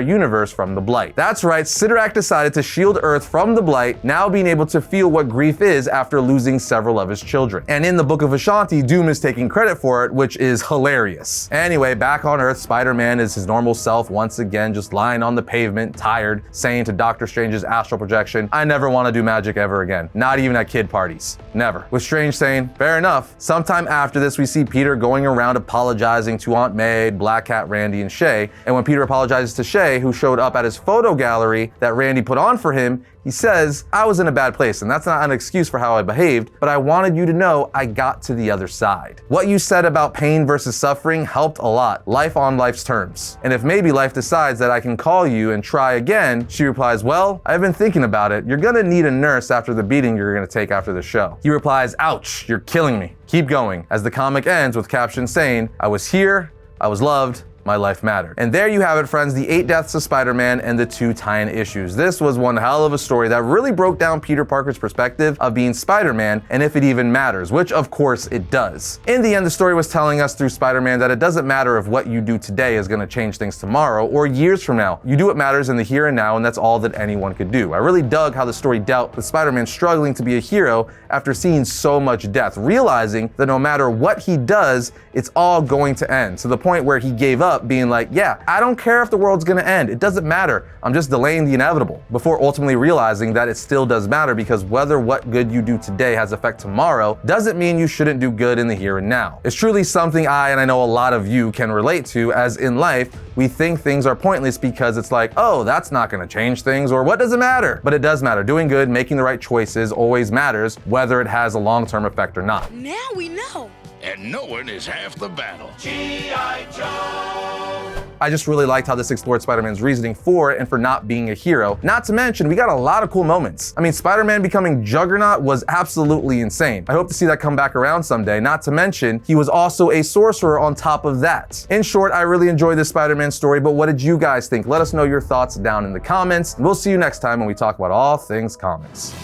universe from the Blight. That's right, Cyttorak decided to shield Earth from the Blight, now being able to feel what grief is after losing several of his children. And in the Book of Vishanti, Doom is taking credit for it, which is hilarious. Anyway, back on Earth, Spider-Man is his normal self once again, just lying on the pavement, tired, saying to Doctor Strange's astral projection, I never want to do magic ever again. Not even at kid parties. Never. With Strange saying, fair enough. Sometime after this, we see Peter going around apologizing to Aunt May, Black Cat, Randy, and Shay. And when Peter apologizes to Shay, who showed up at his photo gallery that Randy put on for him, he says, I was in a bad place, and that's not an excuse for how I behaved, but I wanted you to know I got to the other side. What you said about pain versus suffering helped a lot. Life on life's terms. And if maybe life decides that I can call you and try again, she replies, well, I've been thinking about it. You're gonna need a nurse after the beating you're gonna take after the show. He replies, ouch, you're killing me. Keep going, as the comic ends with captions saying, I was here, I was loved, my life mattered. And there you have it, friends, the 8 deaths of Spider-Man and the 2 tie-in issues. This was one hell of a story that really broke down Peter Parker's perspective of being Spider-Man and if it even matters, which of course it does. In the end, the story was telling us through Spider-Man that it doesn't matter if what you do today is going to change things tomorrow or years from now. You do what matters in the here and now, and that's all that anyone could do. I really dug how the story dealt with Spider-Man struggling to be a hero after seeing so much death, realizing that no matter what he does, it's all going to end, to the point where he gave up, being like, yeah, I don't care if the world's gonna end. It doesn't matter. I'm just delaying the inevitable, before ultimately realizing that it still does matter, because whether what good you do today has effect tomorrow doesn't mean you shouldn't do good in the here and now. It's truly something I know a lot of you can relate to, as in life, we think things are pointless because it's like, oh, that's not gonna change things, or what does it matter? But it does matter. Doing good, making the right choices always matters, whether it has a long-term effect or not. Now we know. And knowing is half the battle. G.I. Joe! I just really liked how this explored Spider-Man's reasoning for it and for not being a hero. Not to mention, we got a lot of cool moments. I mean, Spider-Man becoming Juggernaut was absolutely insane. I hope to see that come back around someday. Not to mention, he was also a sorcerer on top of that. In short, I really enjoyed this Spider-Man story, but what did you guys think? Let us know your thoughts down in the comments. And we'll see you next time when we talk about all things comics.